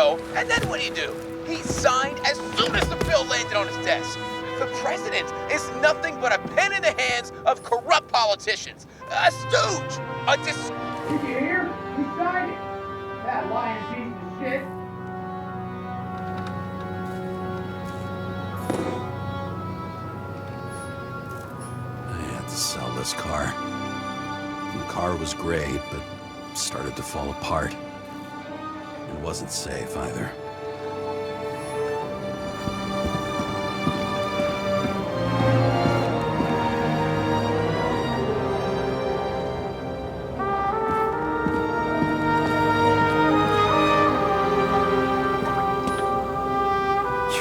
know. And then what do? He signed as soon as the bill landed on his desk. The president is nothing but a pen in the hands of corrupt politicians. A stooge. Did you hear? He signed it. That lying piece of shit. I had to sell this car. The car was great, but started to fall apart. It wasn't safe either.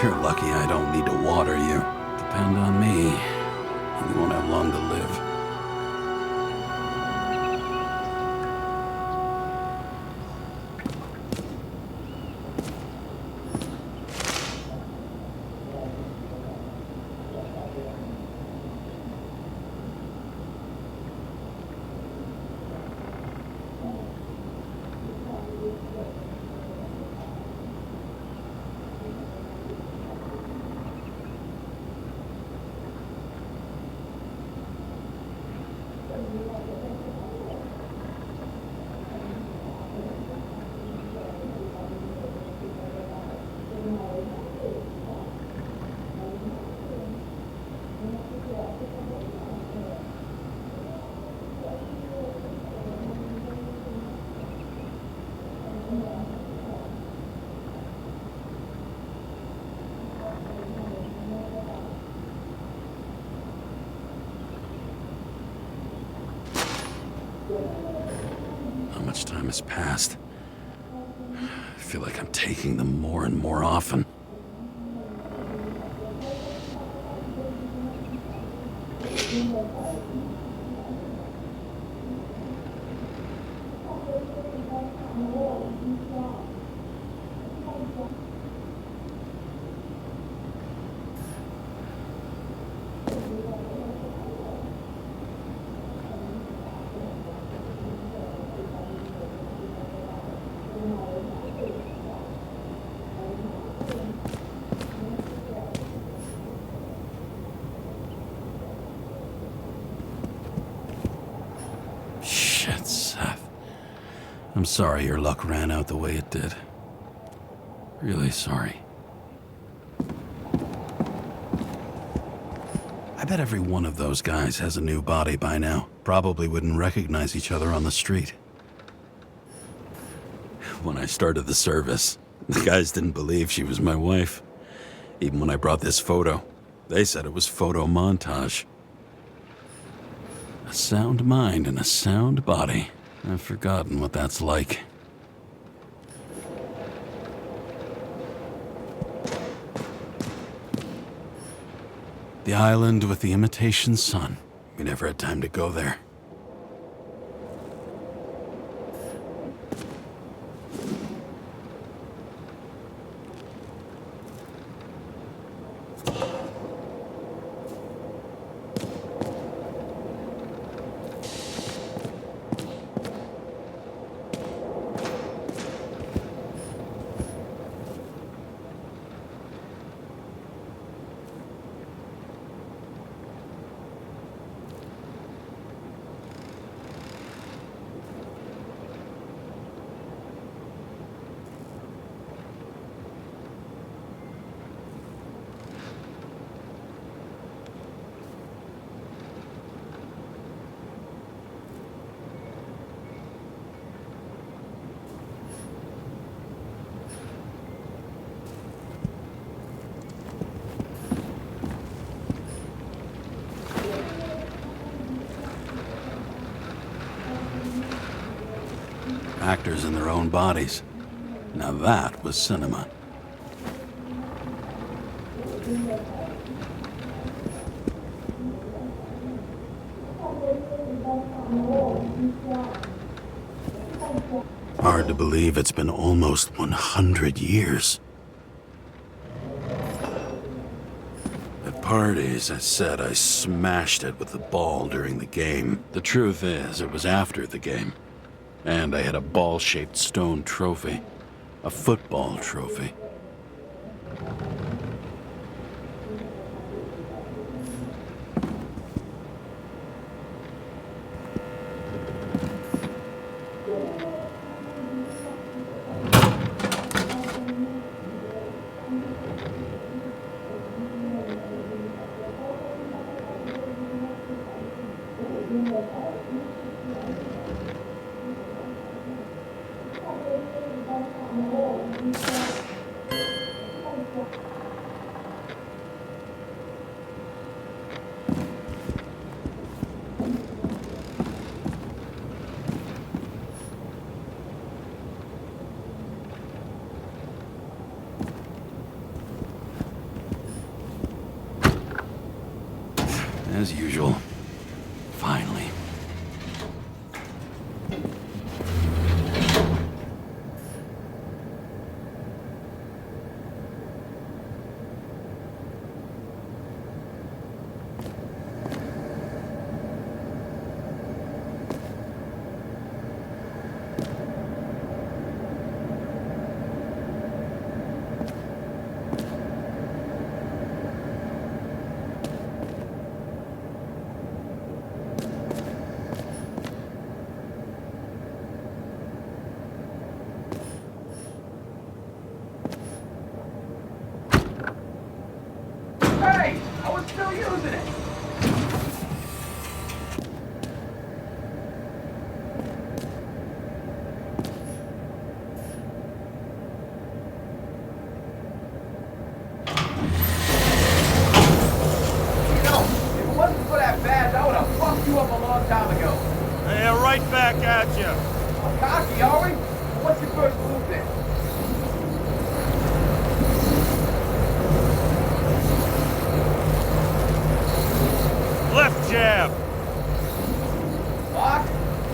You're lucky I don't need to water you. Depend on me, and you won't have long to live. How much time has passed? I feel like I'm taking them more and more often. Shit, Seth. I'm sorry your luck ran out the way it did. Really sorry. I bet every one of those guys has a new body by now. Probably wouldn't recognize each other on the street. When I started the service, the guys didn't believe she was my wife. Even when I brought this photo, they said it was photo montage. A sound mind and a sound body. I've forgotten what that's like. The island with the imitation sun. We never had time to go there. Actors in their own bodies. Now that was cinema. Hard to believe it's been almost 100 years. At parties, I said I smashed it with the ball during the game. The truth is, it was after the game. And I had a ball-shaped stone trophy. A football trophy. As usual. Finally. Hey! I was still using it! You know, if it wasn't for that badge, I would have fucked you up a long time ago. Hey, right back at you. Oh, cocky, are we? What's your first move then? Left jab. Lock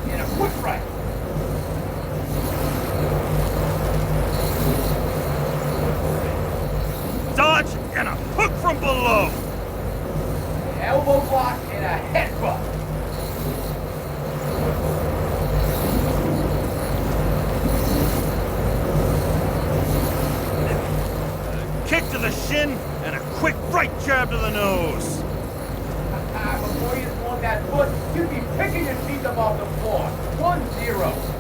and a quick right. Dodge and a hook from below. Elbow block and a headbutt. Kick to the shin and a quick right jab to the nose. Before you swung that foot, you'd be picking your teeth up off the floor. 1-0.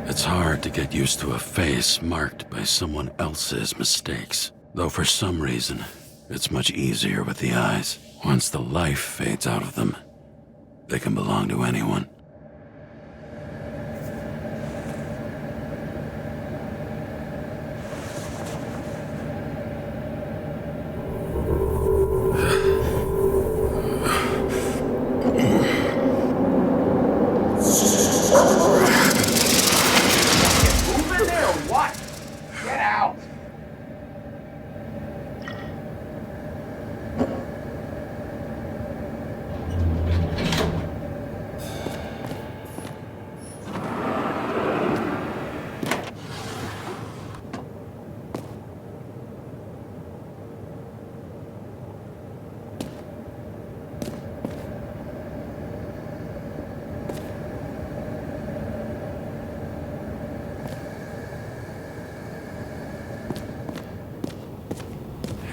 It's hard to get used to a face marked by someone else's mistakes. Though for some reason, it's much easier with the eyes. Once the life fades out of them, they can belong to anyone. Moving there or what? Get out.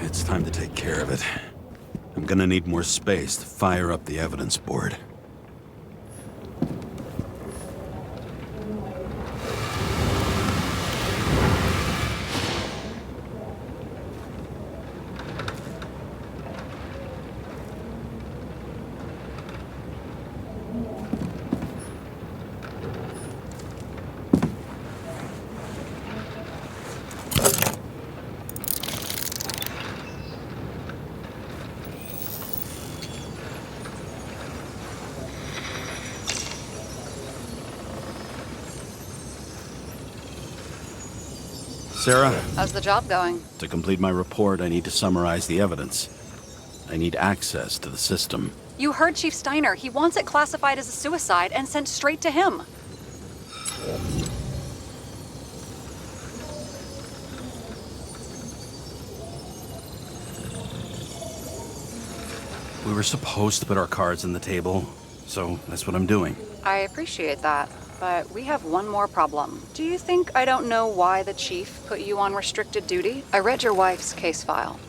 It's time to take care of it. I'm gonna need more space to fire up the evidence board. Sarah, How's the job going? to complete my report, I need to summarize the evidence. I need access to the system. You heard Chief Steiner. He wants it classified as a suicide and sent straight to him. were supposed to put our cards on the table, so that's what I'm doing. I appreciate that, but we have one more problem. Do you think I don't know why the chief put you on restricted duty? I read your wife's case file.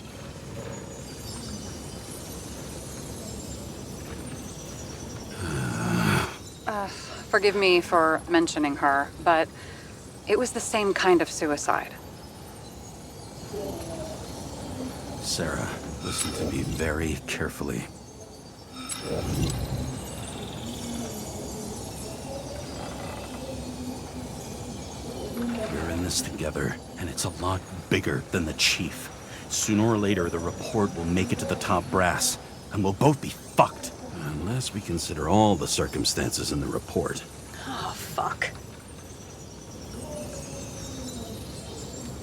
Forgive me for mentioning her, but it was the same kind of suicide. Sarah, listen to me very carefully. We're in this together, and it's a lot bigger than the chief. Sooner or later, the report will make it to the top brass, and we'll both be fucked. Unless we consider all the circumstances in the report. Oh, fuck.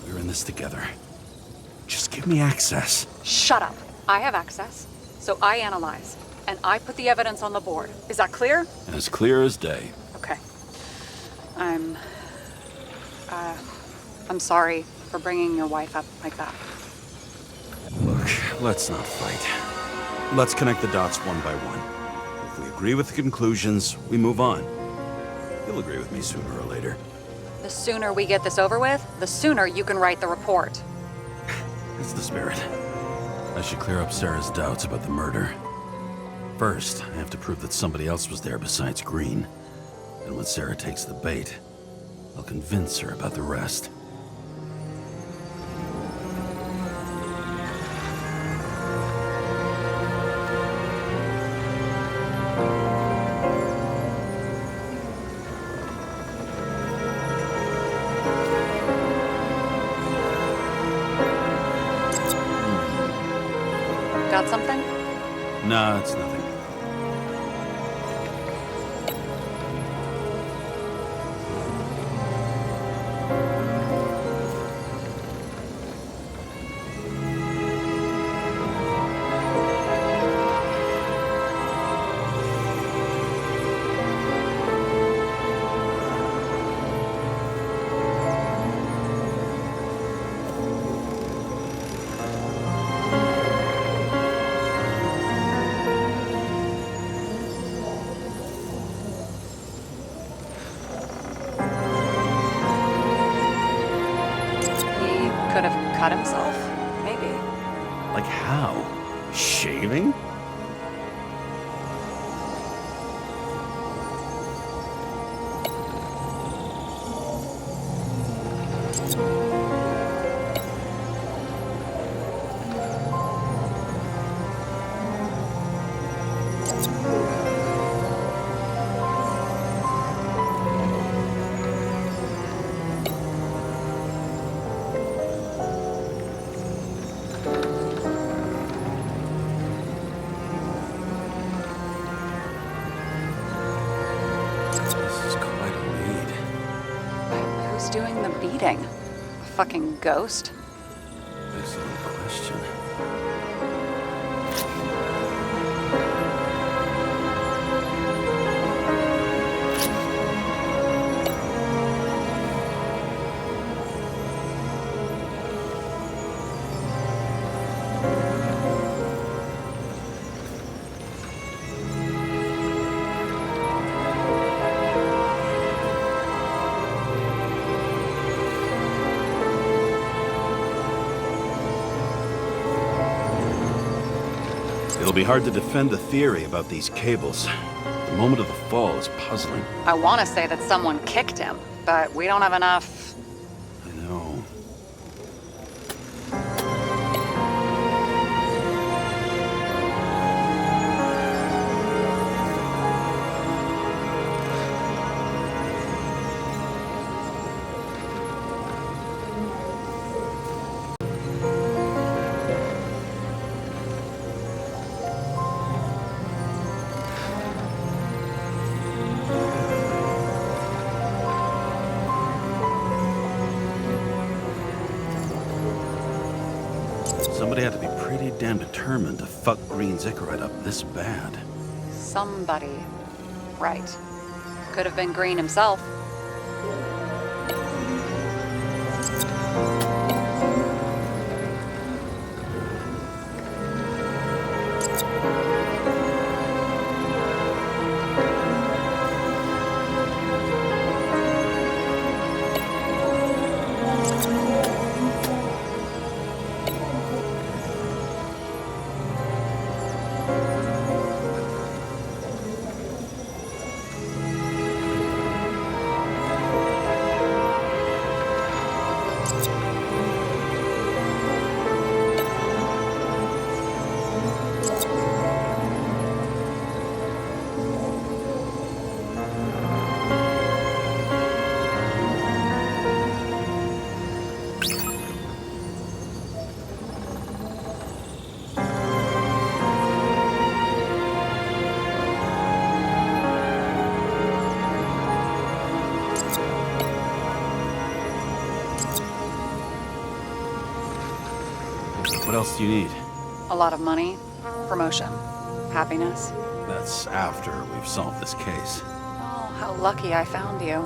We're in this together. Just give me access. Shut up. I have access, so I analyze, and I put the evidence on the board. Is that clear? As clear as day. Okay. I'm sorry for bringing your wife up like that. Look, let's not fight. Let's connect the dots one by one. If we agree with the conclusions, we move on. You'll agree with me sooner or later. The sooner we get this over with, the sooner you can write the report. That's the spirit. I should clear up Sarah's doubts about the murder. First, I have to prove that somebody else was there besides Green. And when Sarah takes the bait, I'll convince her about the rest. Got something? Nah, it's nothing. Could have cut himself, maybe. Like how? Shaving? Who's doing the beating? A fucking ghost? Excellent question. It'll be hard to defend the theory about these cables. The moment of the fall is puzzling. I want to say that someone kicked him, but we don't have enough. I know. Somebody had to be pretty damn determined to fuck Green Zickerite up this bad. Somebody. Right. Could have been Green himself. What else do you need? A lot of money, promotion, happiness. That's after we've solved this case. Oh, how lucky I found you.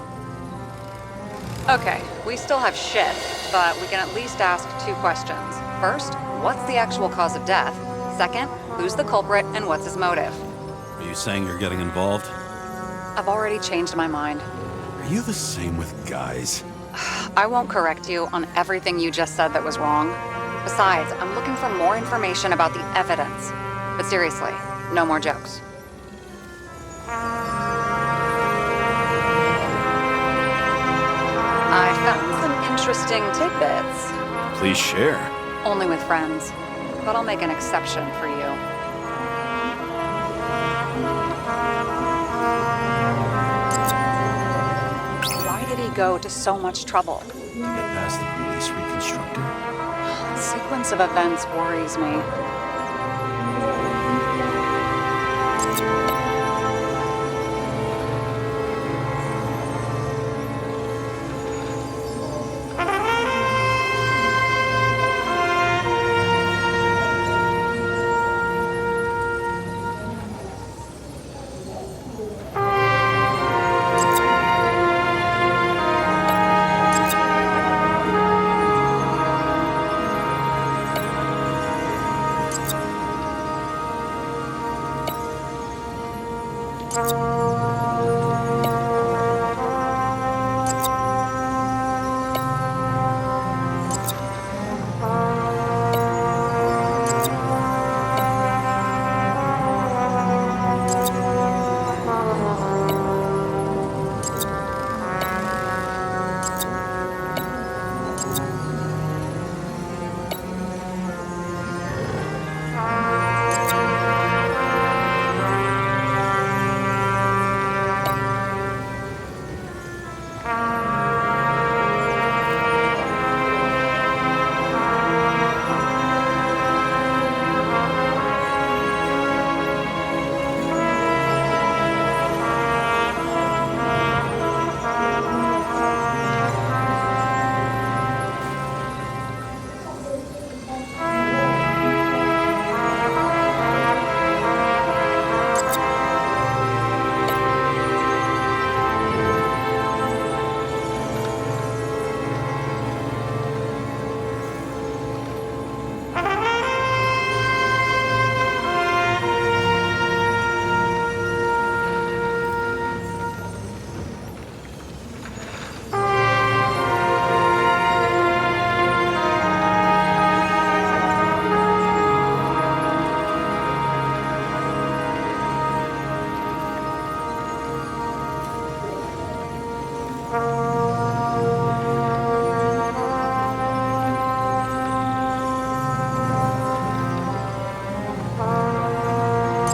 Okay, we still have shit, but we can at least ask 2 questions. First, what's the actual cause of death? Second, who's the culprit and what's his motive? Are you saying you're getting involved? I've already changed my mind. Are you the same with guys? I won't correct you on everything you just said that was wrong. Besides, I'm looking for more information about the evidence. But seriously, no more jokes. I found some interesting tidbits. Please share. Only with friends. But I'll make an exception for you. Why did he go to so much trouble? To get past the police reconstructor? The sequence of events worries me.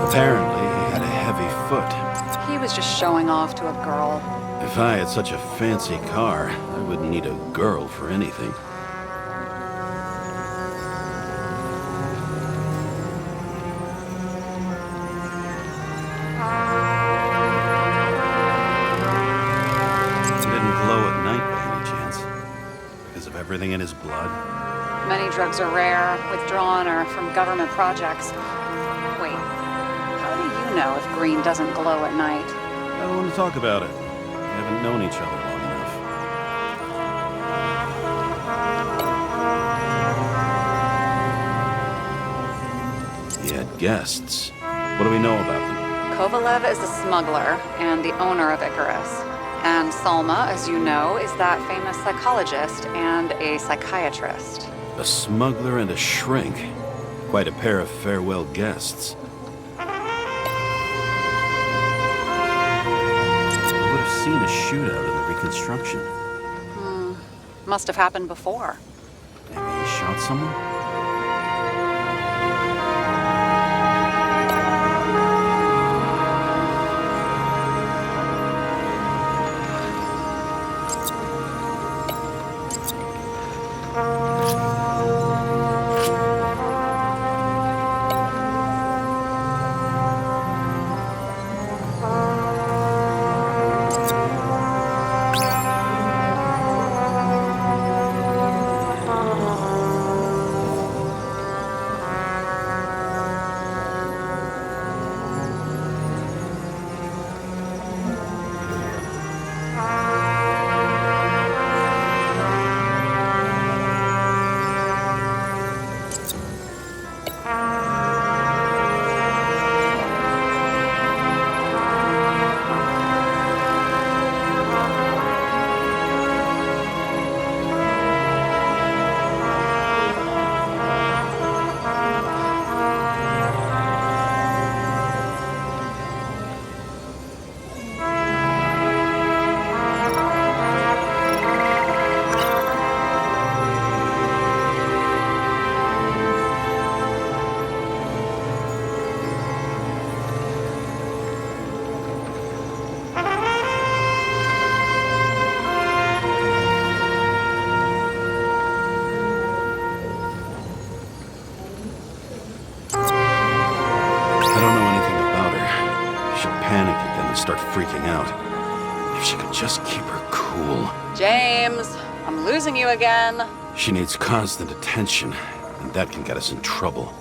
Apparently, he had a heavy foot. He was just showing off to a girl. If I had such a fancy car, I wouldn't need a girl for anything. He didn't glow at night by any chance? Because of everything in his blood? Many drugs are rare, withdrawn, or from government projects. Wait, how do you know if green doesn't glow at night? I don't want to talk about it. We haven't known each other long enough. He had guests. What do we know about them? Kovalev is a smuggler and the owner of Icarus. And Salma, as you know, is that famous psychologist and a psychiatrist. A smuggler and a shrink. Quite a pair of farewell guests. I would have seen a shootout in the reconstruction. Must have happened before. Maybe he shot someone? freaking out. If she could just keep her cool. James, I'm losing you again. She needs constant attention, and that can get us in trouble.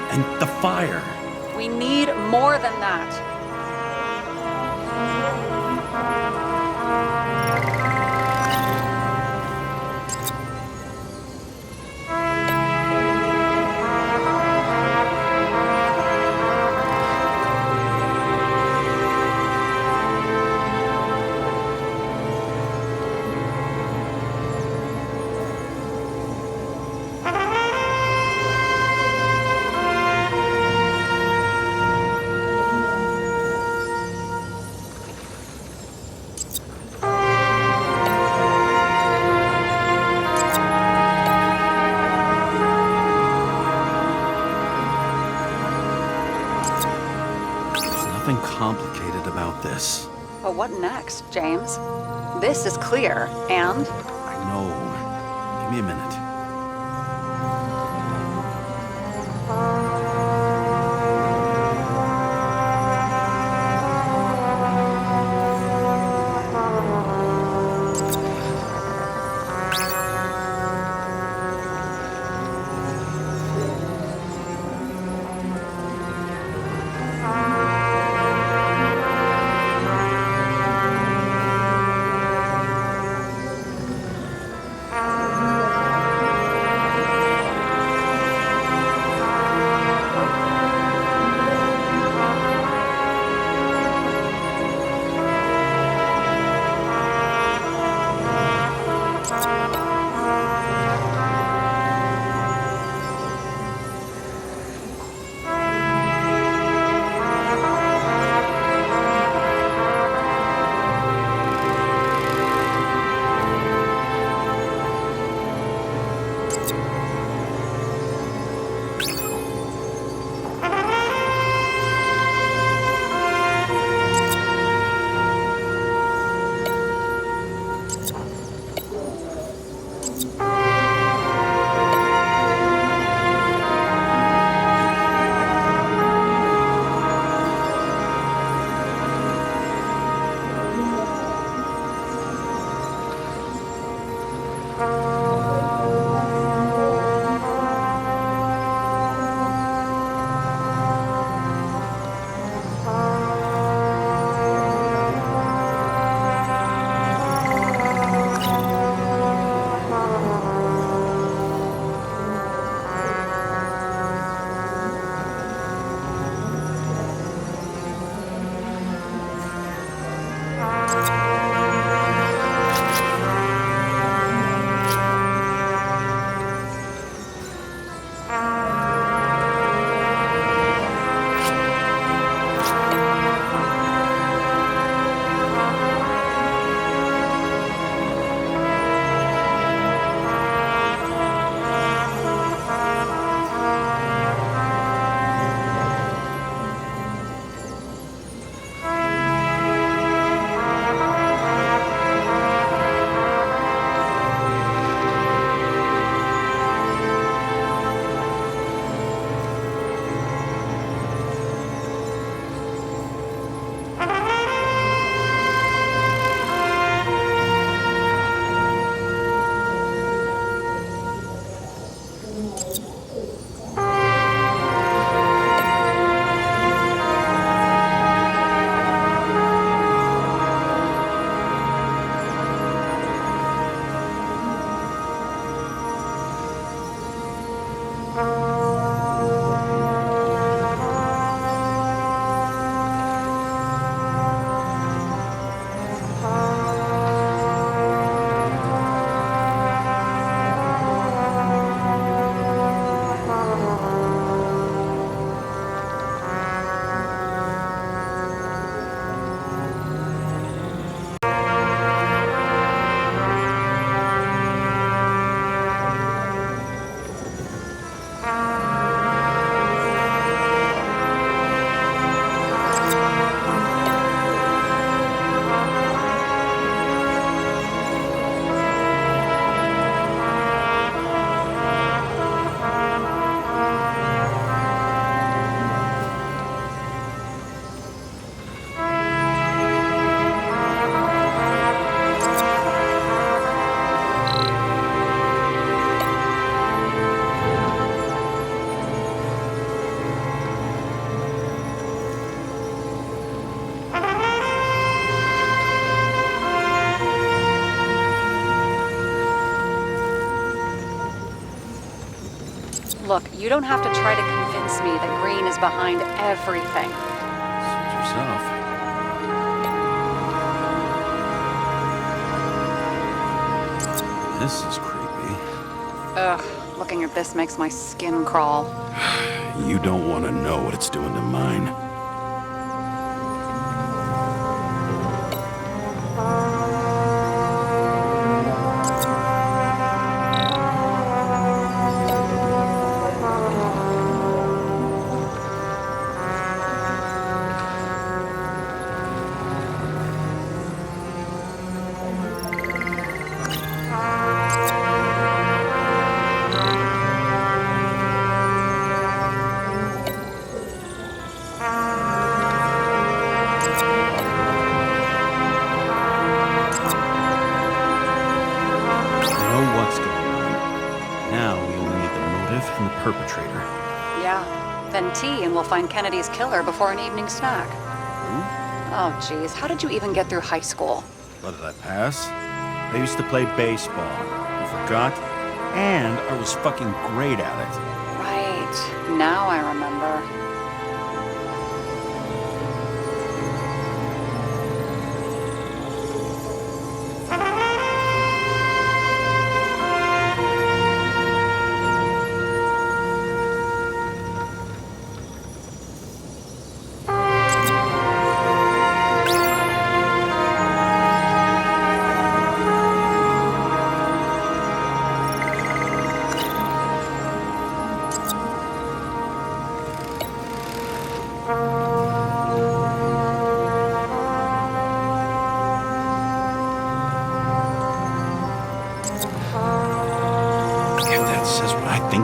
And the fire. We need more than that. Nothing complicated about this. But what next, James? This is clear, and? I know. Give me a minute. Look, you don't have to try to convince me that Green is behind everything. Suit yourself. This is creepy. Ugh, looking at this makes my skin crawl. You don't want to know what it's doing to mine. Perpetrator. Yeah. Then tea and we'll find Kennedy's killer before an evening snack. Who? Oh, geez. How did you even get through high school? What did I pass? I used to play baseball. You forgot? And I was fucking great at it. Right. Now I remember.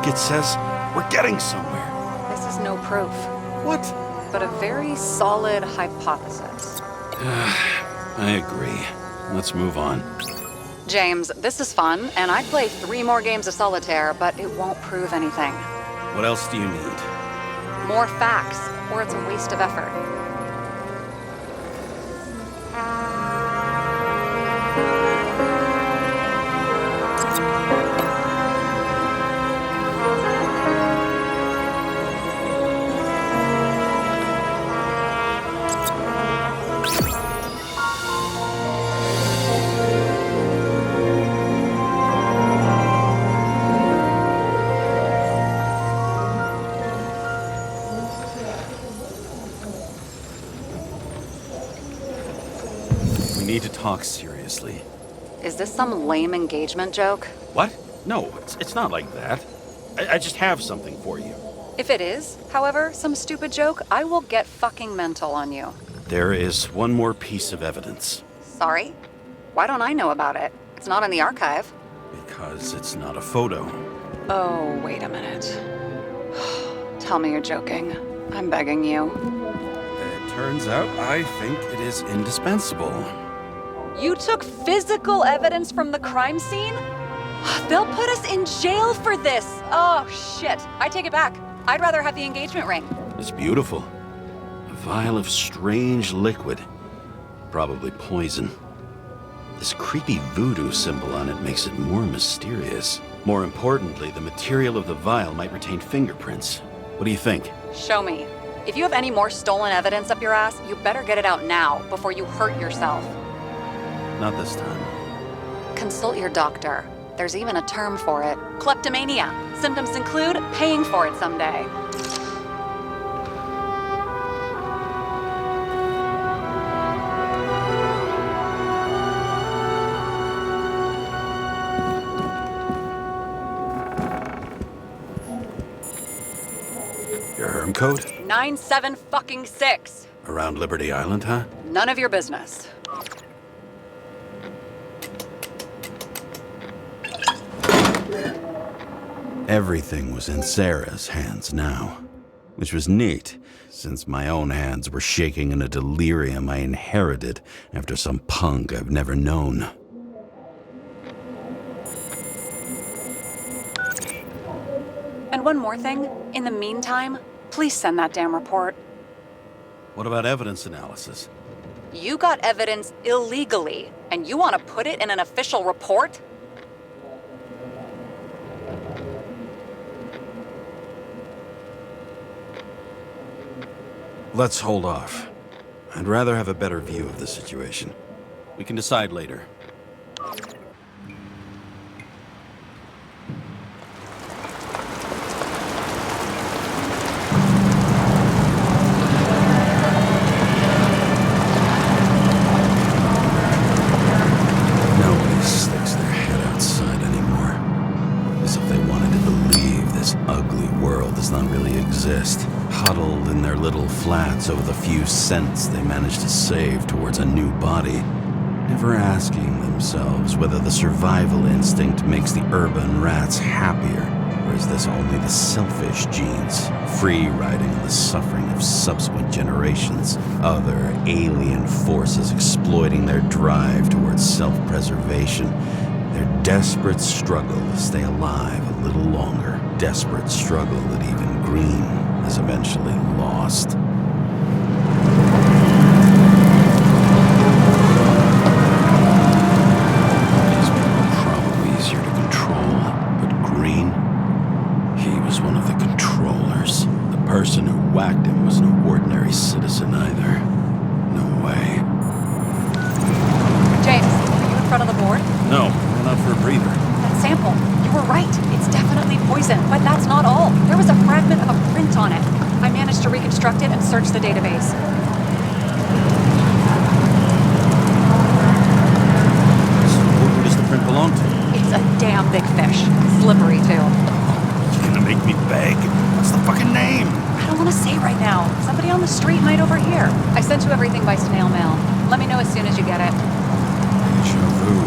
It says we're getting somewhere. This is no proof. What? But a very solid hypothesis. I agree. Let's move on. James, this is fun, and I'd play 3 more games of solitaire, but it won't prove anything. What else do you need? More facts, or it's a waste of effort. We need to talk seriously. Is this some lame engagement joke? What? No, it's not like that. I just have something for you. If it is, however, some stupid joke, I will get fucking mental on you. There is one more piece of evidence. Sorry? Why don't I know about it? It's not in the archive. Because it's not a photo. Oh, wait a minute. Tell me you're joking. I'm begging you. It turns out I think it is indispensable. You took physical evidence from the crime scene? They'll put us in jail for this! Oh, shit. I take it back. I'd rather have the engagement ring. It's beautiful. A vial of strange liquid. Probably poison. This creepy voodoo symbol on it makes it more mysterious. More importantly, the material of the vial might retain fingerprints. What do you think? Show me. If you have any more stolen evidence up your ass, you better get it out now before you hurt yourself. Not this time. Consult your doctor. There's even a term for it. Kleptomania. Symptoms include paying for it someday. Your herm code? 97-fucking-6. Around Liberty Island, huh? None of your business. Everything was in Sarah's hands now, which was neat, since my own hands were shaking in a delirium I inherited after some punk I've never known. And one more thing. In the meantime, please send that damn report. What about evidence analysis? You got evidence illegally, and you want to put it in an official report? Let's hold off. I'd rather have a better view of the situation. We can decide later. Nobody sticks their head outside anymore. As if they wanted to believe this ugly world does not really exist. Huddled in their little flats over the few cents they managed to save towards a new body, never asking themselves whether the survival instinct makes the urban rats happier, or is this only the selfish genes, free riding on the suffering of subsequent generations, other alien forces exploiting their drive towards self-preservation, their desperate struggle to stay alive a little longer, desperate struggle that even Green is eventually lost. These people are probably easier to control, but Green, he was one of the controllers. The person who whacked him was no ordinary citizen either. No way. James, are you in front of the board? No, I went out for a breather. That sample. You were right. It's definitely poison, but that's not all. There was a fragment of a print on it. I managed to reconstruct it and search the database. So who does the print belong to? It's a damn big fish. Slippery, too. You're gonna make me beg? What's the fucking name? I don't want to say right now. Somebody on the street might overhear. I sent you everything by snail mail. Let me know as soon as you get it. Deja vu.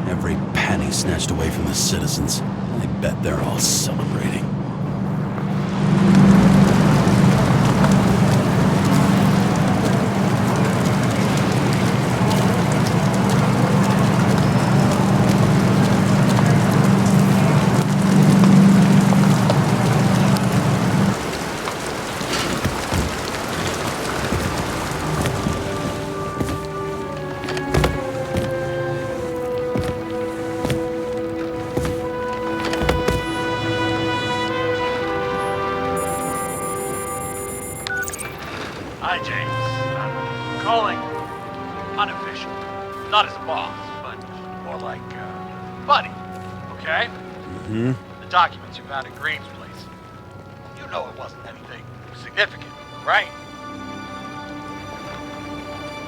Every penny snatched away from the citizens. I bet they're all celebrating. Hi, James. I'm calling unofficial. Not as a boss, but more like buddy. Okay? Mm-hmm. The documents you found at Green's place. You know it wasn't anything significant, right?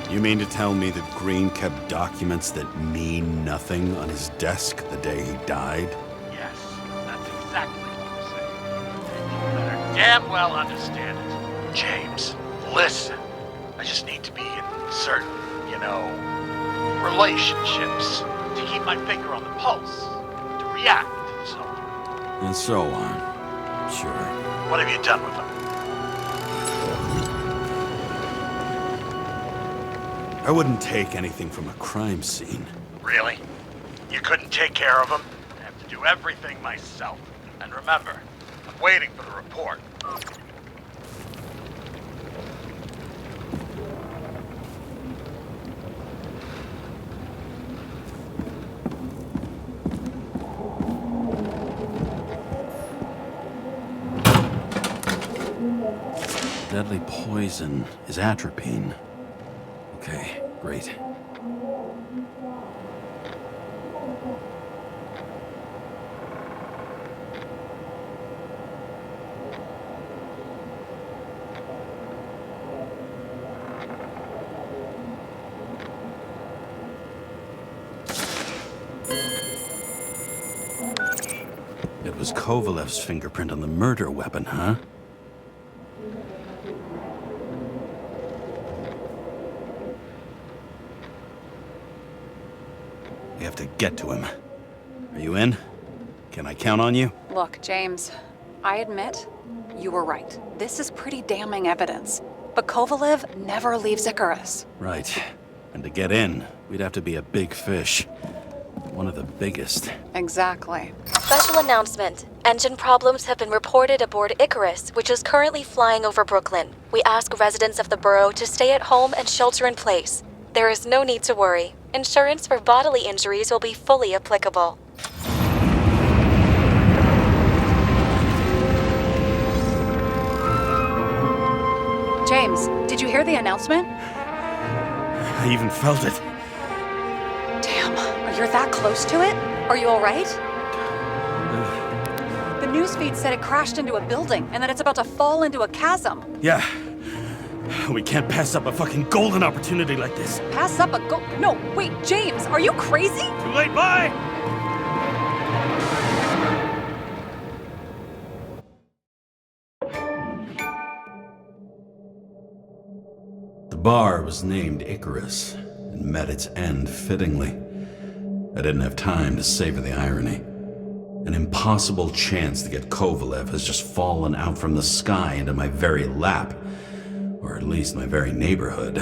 You mean to tell me that Green kept documents that mean nothing on his desk the day he died? Yes, that's exactly what I'm saying. You better damn well understand it. James, listen. I just need to be in certain, relationships to keep my finger on the pulse, to react and so on. And so on. Sure. What have you done with them? I wouldn't take anything from a crime scene. Really? You couldn't take care of them? I have to do everything myself. And remember, I'm waiting for the report. Deadly poison is atropine. Okay, great. It was Kovalev's fingerprint on the murder weapon, huh? We have to get to him. Are you in? Can I count on you? Look, James, I admit, you were right. This is pretty damning evidence. But Kovalev never leaves Icarus. Right. And to get in, we'd have to be a big fish. One of the biggest. Exactly. Special announcement. Engine problems have been reported aboard Icarus, which is currently flying over Brooklyn. We ask residents of the borough to stay at home and shelter in place. There is no need to worry. Insurance for bodily injuries will be fully applicable. James, did you hear the announcement? I even felt it. Damn, you're that close to it? Are you all right? The newsfeed said it crashed into a building and that it's about to fall into a chasm. Yeah. We can't pass up a fucking golden opportunity like this. Pass up a No, wait, James, are you crazy? Too late, bye! The bar was named Icarus and met its end fittingly. I didn't have time to savor the irony. An impossible chance to get Kovalev has just fallen out from the sky into my very lap. Or at least my very neighborhood.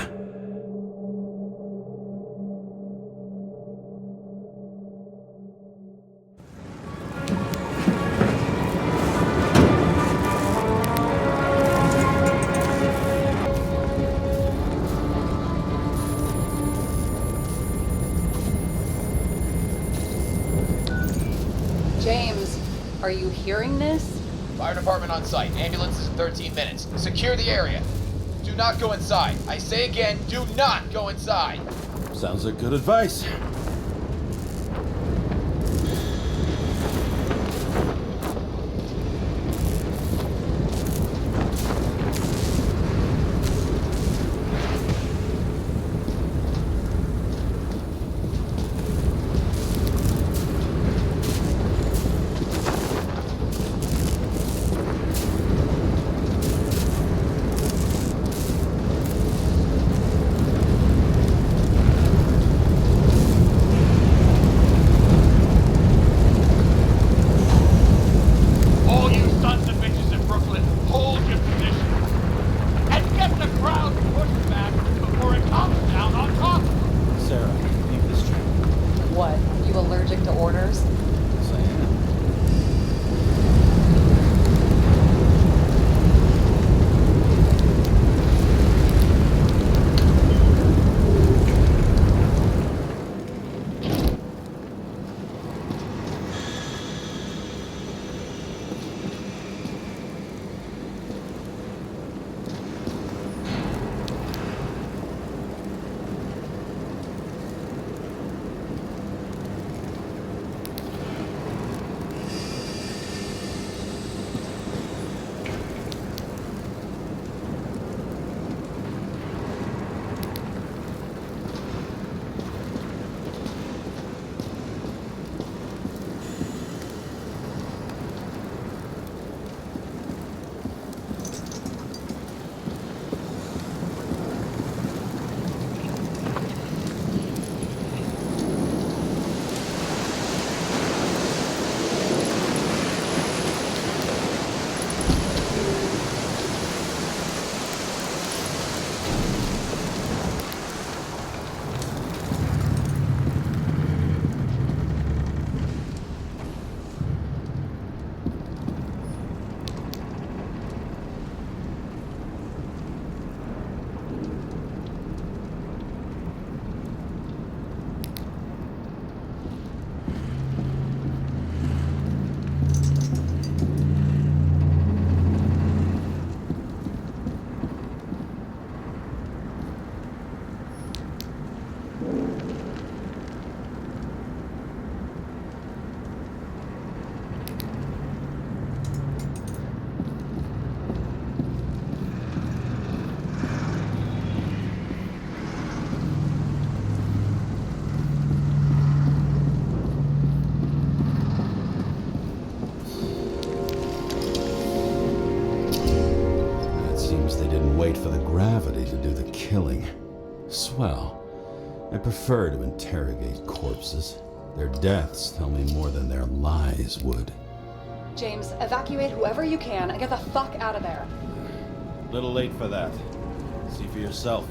James, are you hearing this? Fire department on site. Ambulance is in 13 minutes. Secure the area. Do not go inside. I say again, do not go inside. Sounds like good advice. didn't wait for the gravity to do the killing. Swell. I prefer to interrogate corpses. Their deaths tell me more than their lies would. James, evacuate whoever you can and get the fuck out of there. Little late for that. See for yourself.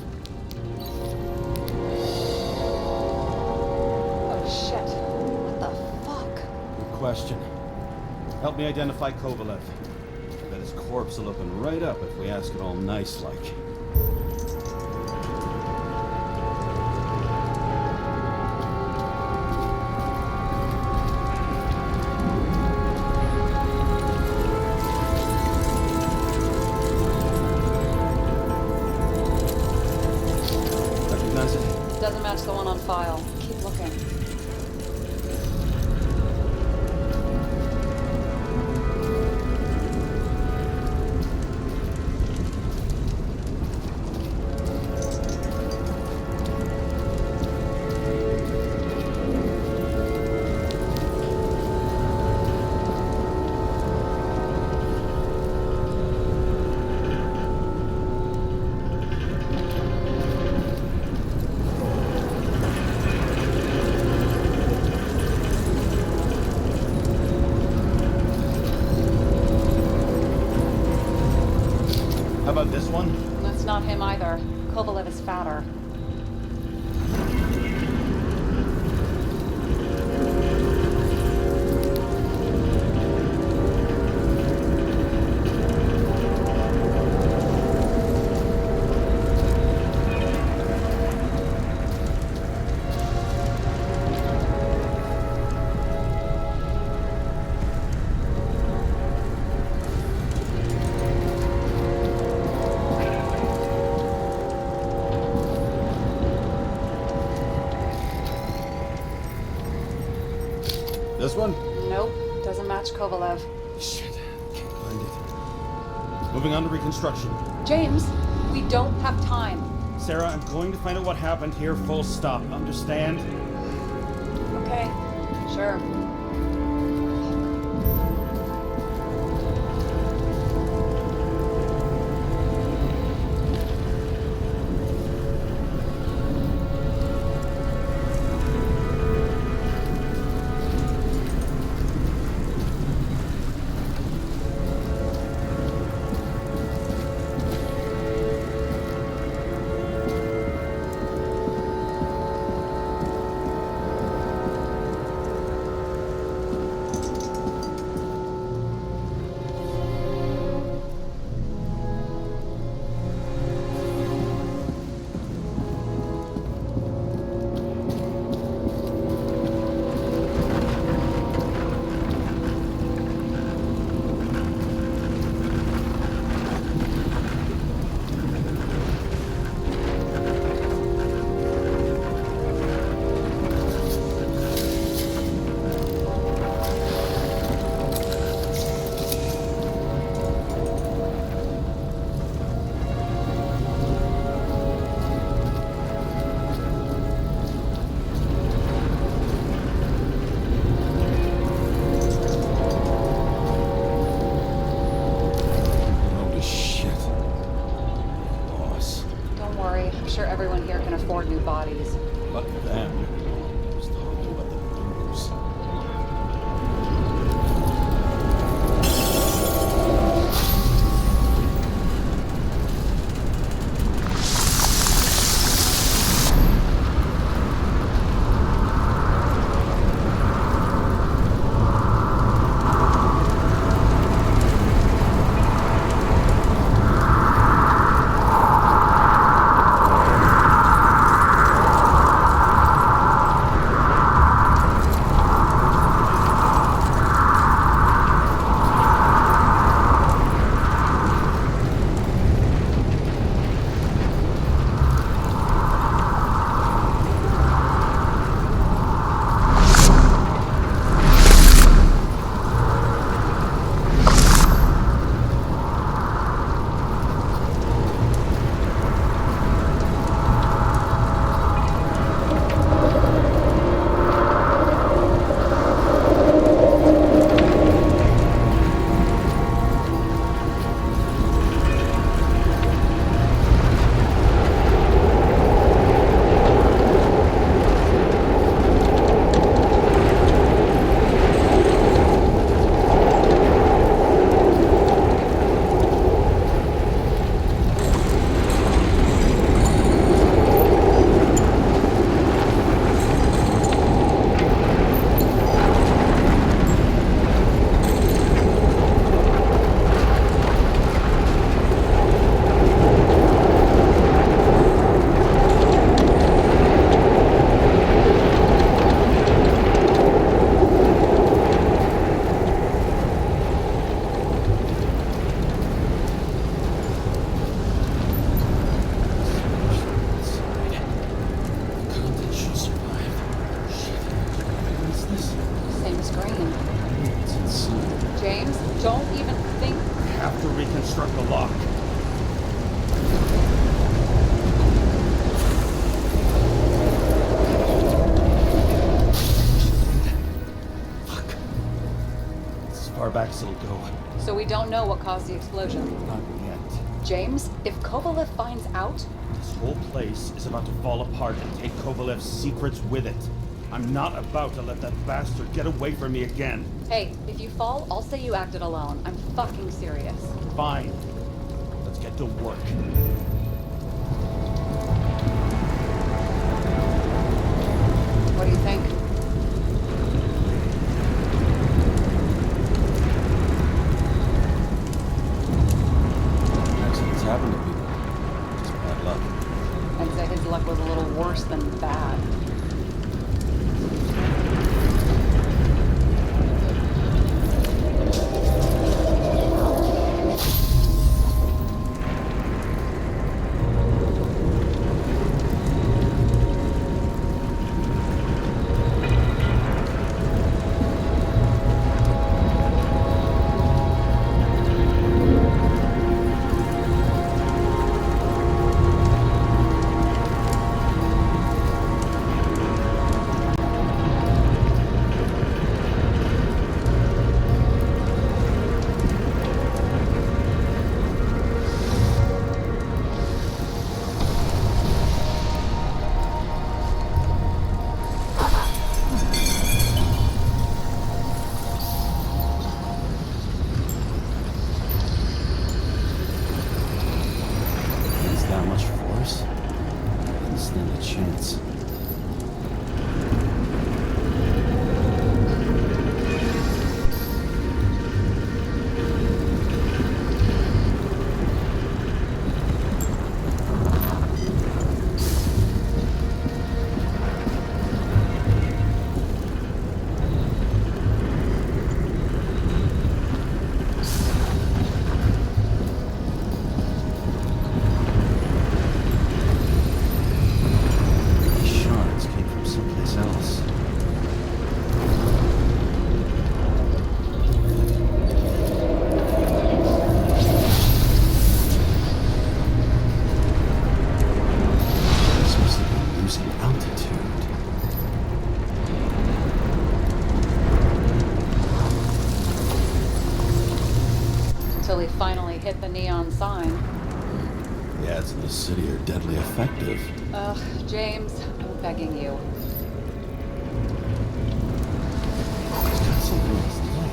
Oh shit. What the fuck? Good question. Help me identify Kovalev. I bet his corpse will open right up if we ask it all nice-like. Doesn't match the one on file. Keep looking. How about this one? That's not him either. Kovalev is fatter. This one? Nope, doesn't match Kovalev. Shit, can't find it. Moving on to reconstruction. James, we don't have time. Sarah, I'm going to find out what happened here, full stop. Understand? Okay, sure. don't even think... We have to reconstruct the lock. Fuck. It's as far back as it'll go. So we don't know what caused the explosion. Not yet. James, if Kovalev finds out... This whole place is about to fall apart and take Kovalev's secrets with it. I'm not about to let that bastard get away from me again. Hey, if you fall, I'll say you acted alone. I'm fucking serious. Fine. Let's get to work. What do you think? Accidents happen to people. Just bad luck. I'd say his luck was a little worse than bad. Until he finally hit the neon sign. The ads in the city are deadly effective. Ugh, James, I'm begging you. He's got something on his leg.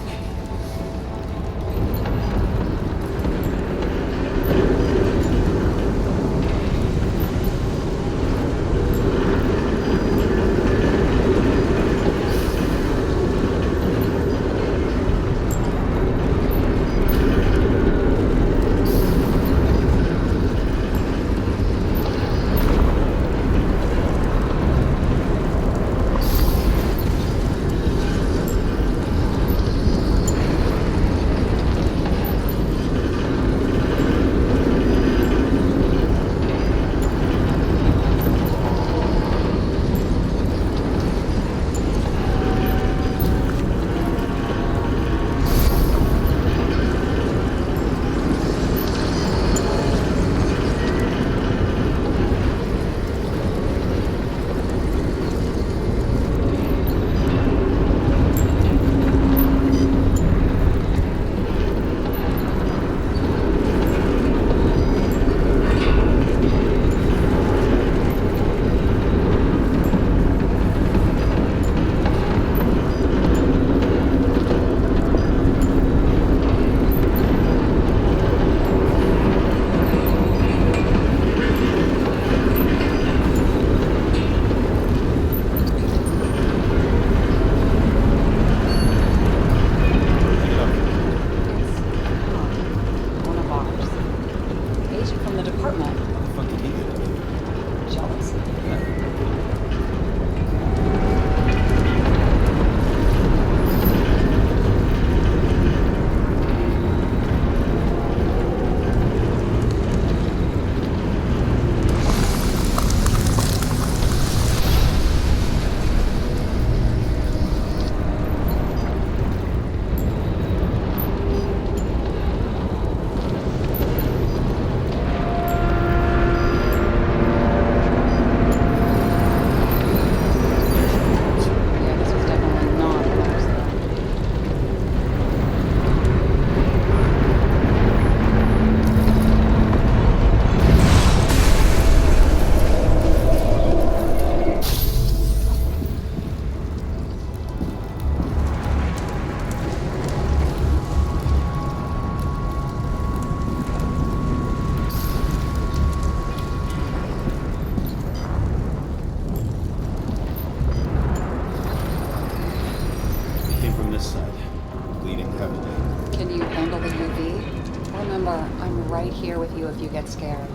Remember, I'm right here with you if you get scared.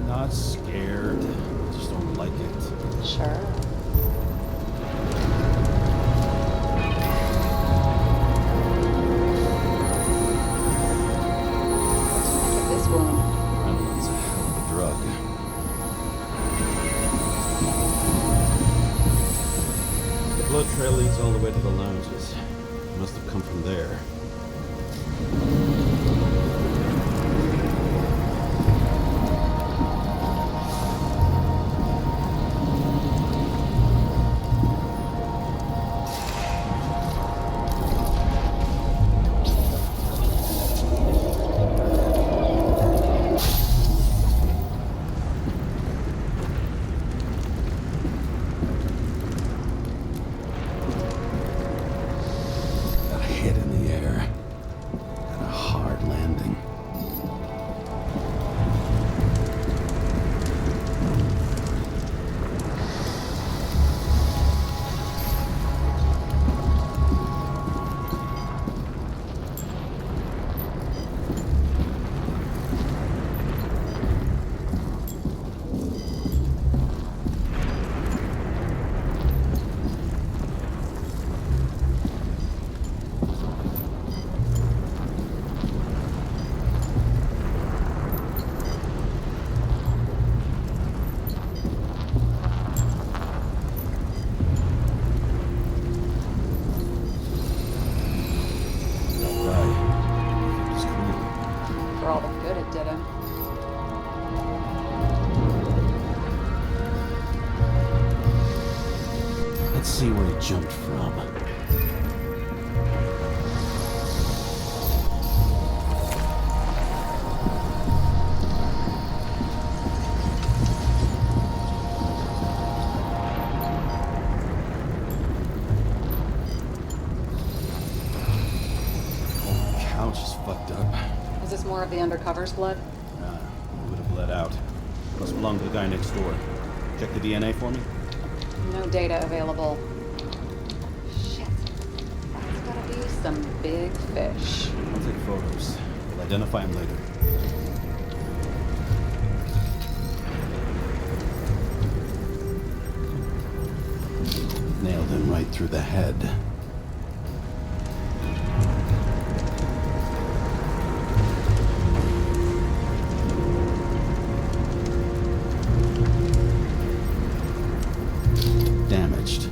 Not scared. Just don't like it. Sure. Look at this wound. Adrenaline's a hell of a drug. The blood trail leads all the way to the lounges. It must have come from there. For all the good it did him. Let's see where he jumped from. The couch is fucked up. Is this more of the undercover's blood? Nah, it would have bled out. Must belong to the guy next door. Check the DNA for me. No data available. Shit. That's gotta be some big fish. I'll take photos. We'll identify him later. Nailed him right through the head. Damaged.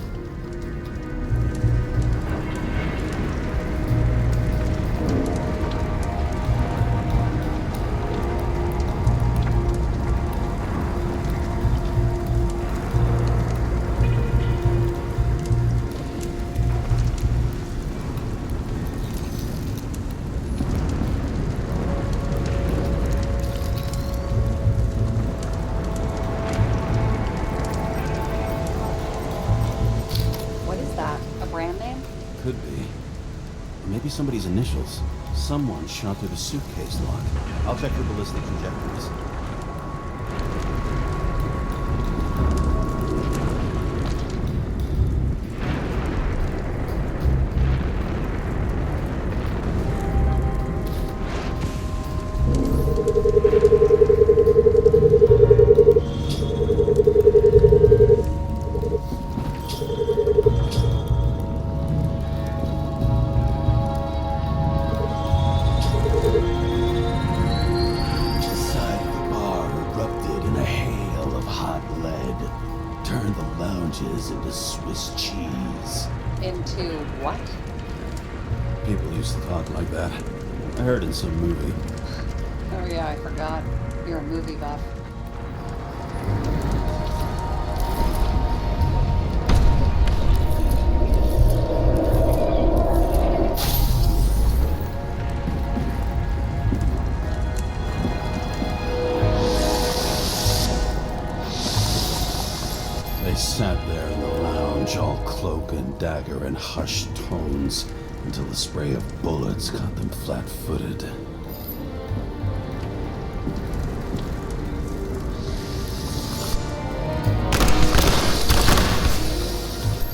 What is that? A brand name? Could be. Or maybe somebody's initials. Someone shot through the suitcase lock. I'll check for ballistic trajectories. Into Swiss cheese. Into what? People used to talk like that. I heard in some movie. Oh yeah, I forgot. You're a movie buff. They sat there in the lounge, all cloak and dagger and hushed tones, until the spray of bullets caught them flat-footed.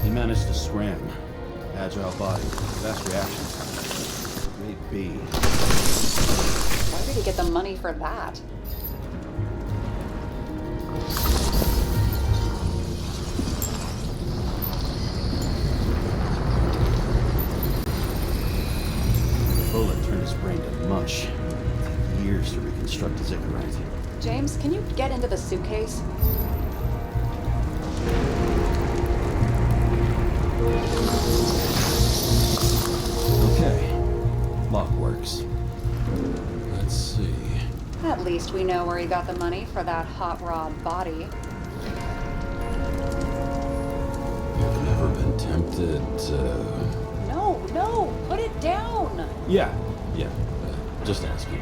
He managed to scram. Agile body, fast reaction time. Grade B. Why did he he get the money for that? The bullet turned his brain to mush. It took years to reconstruct his ziggurat. James, can you get into the suitcase? Okay. Lock works. Let's see. At least we know where he got the money for that hot rod body. You've never been tempted to... No, put it down! Yeah. Just asking.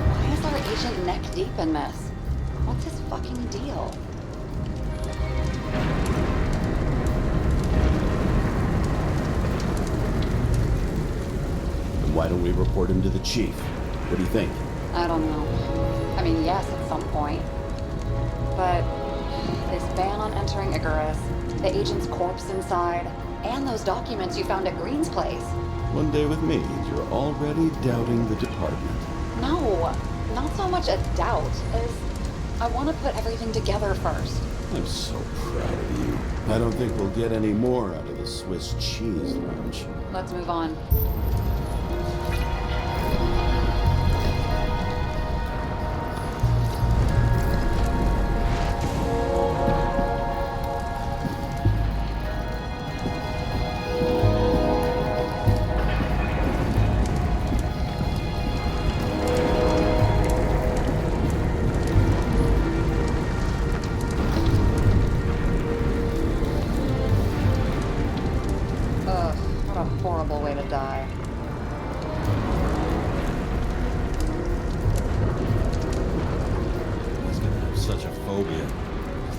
Why is our agent neck deep in this? What's his fucking deal? Why don't we report him to the chief? What do you think? I don't know. I mean, yes, at some point. But this ban on entering Icarus, the agent's corpse inside, and those documents you found at Green's place. One day with me, you're already doubting the department. No, not so much a doubt as I want to put everything together first. I'm so proud of you. I don't think we'll get any more out of the Swiss cheese lounge. Let's move on. What a horrible way to die. He's gonna have such a phobia.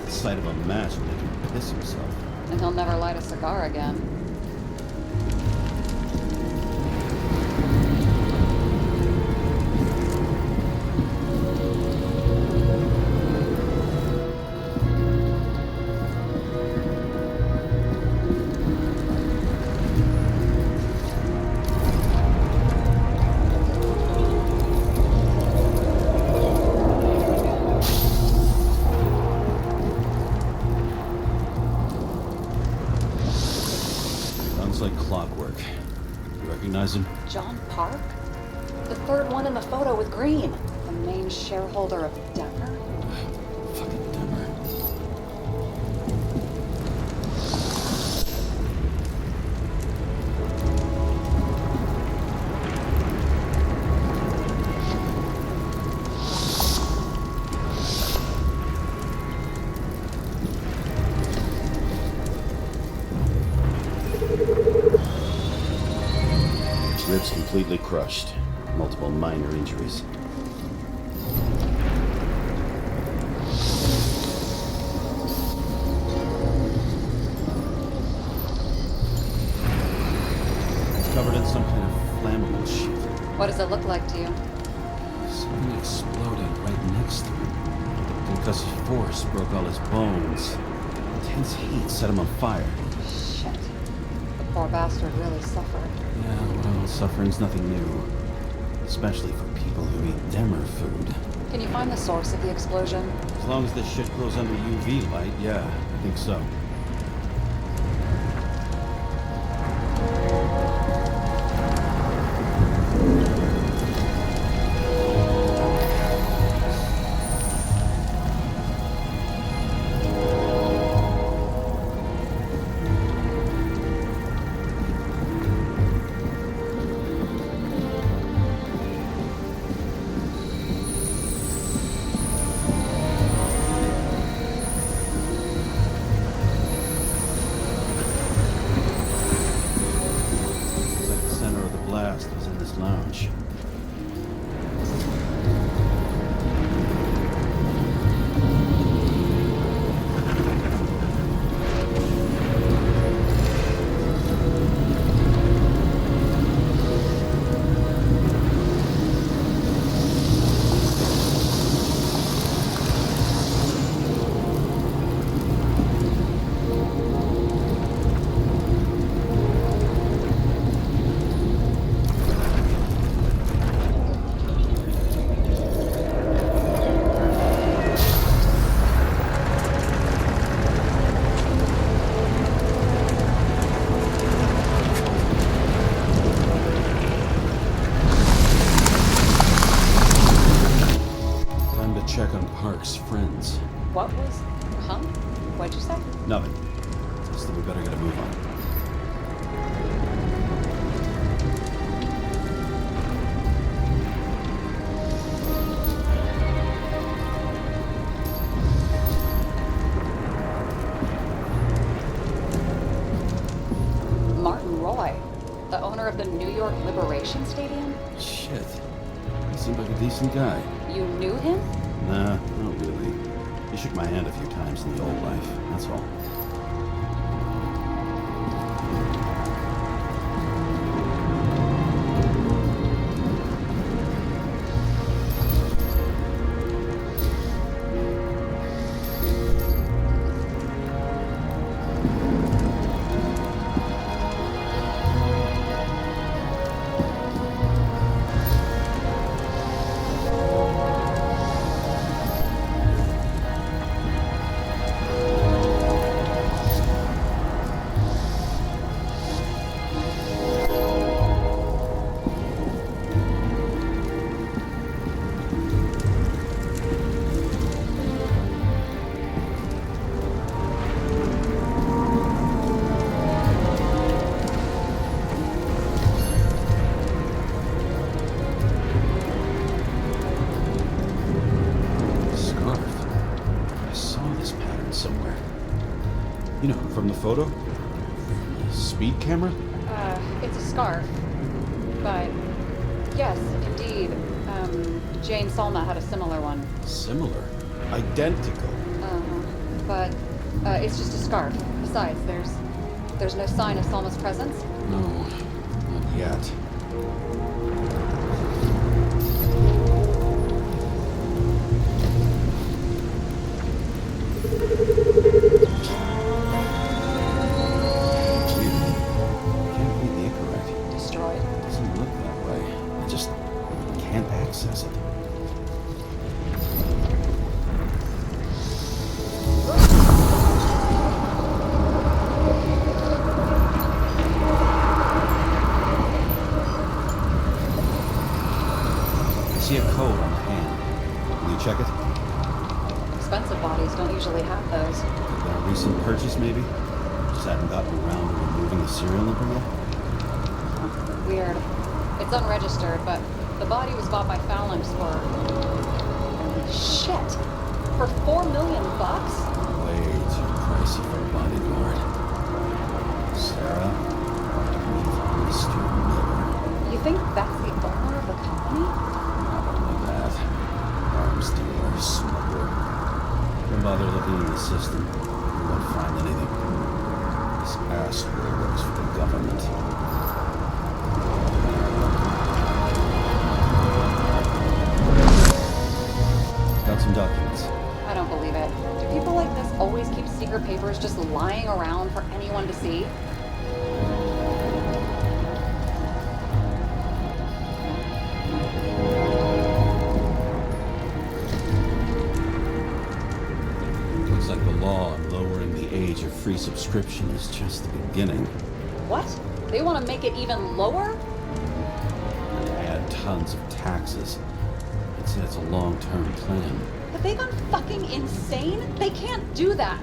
The sight of a match will make him piss himself. And he'll never light a cigar again. Sounds like clockwork. You recognize him? John Park? The third one in the photo with Green. The main shareholder of Denver? Fucking Denver. Ribs completely crushed. Multiple minor injuries. It's covered in some kind of flammable shit. What does it look like to you? Something exploded right next to him. Concussive force broke all his bones. Intense heat set him on fire. Shit. The poor bastard really suffered. Yeah, well, suffering's nothing new. Especially for people who eat Demmer food. Can you find the source of the explosion? As long as this shit glows under UV light, yeah, I think so. check on Park's friends. What was... Huh? What'd you say? Nothing. Just that we better get a move on. Martin Roy, the owner of the New York Liberation Stadium? Shit. He seemed like a decent guy. You knew him? Nah, not really. He shook my hand a few times in the old life, that's all. You know, from the photo? Speed camera? It's a scarf. But, yes, indeed. Jane Salma had a similar one. Similar? Identical? But, it's just a scarf. Besides, there's no sign of Salma's presence. No, not yet. Access it. I see a code on the hand. Will you check it? Expensive bodies don't usually have those. A recent purchase, maybe? Just hadn't gotten around to removing the serial number yet? Weird. It's unregistered, but the body was bought by Phalanx for... Holy shit! For $4 million bucks? Way too pricey for a bodyguard. Sarah? Mr. Miller. You think that's the owner of the company? Not only that. Arms dealer, smuggler. Don't bother looking in the system. You won't find anything. This asshole works for the government. Some documents. I don't believe it. Do people like this always keep secret papers just lying around for anyone to see? Looks like the law on lowering the age of free subscription is just the beginning. What? They want to make it even lower? And add tons of taxes. It's a long-term plan. Have they gone fucking insane? They can't do that.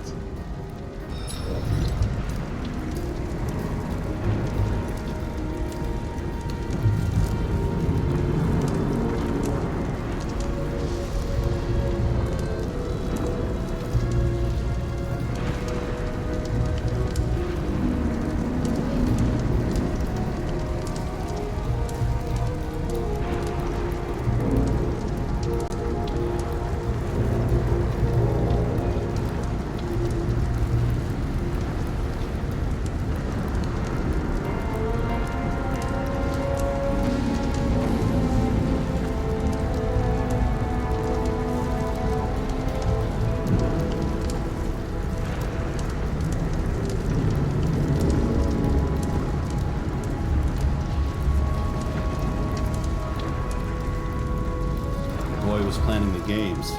Was planning the games.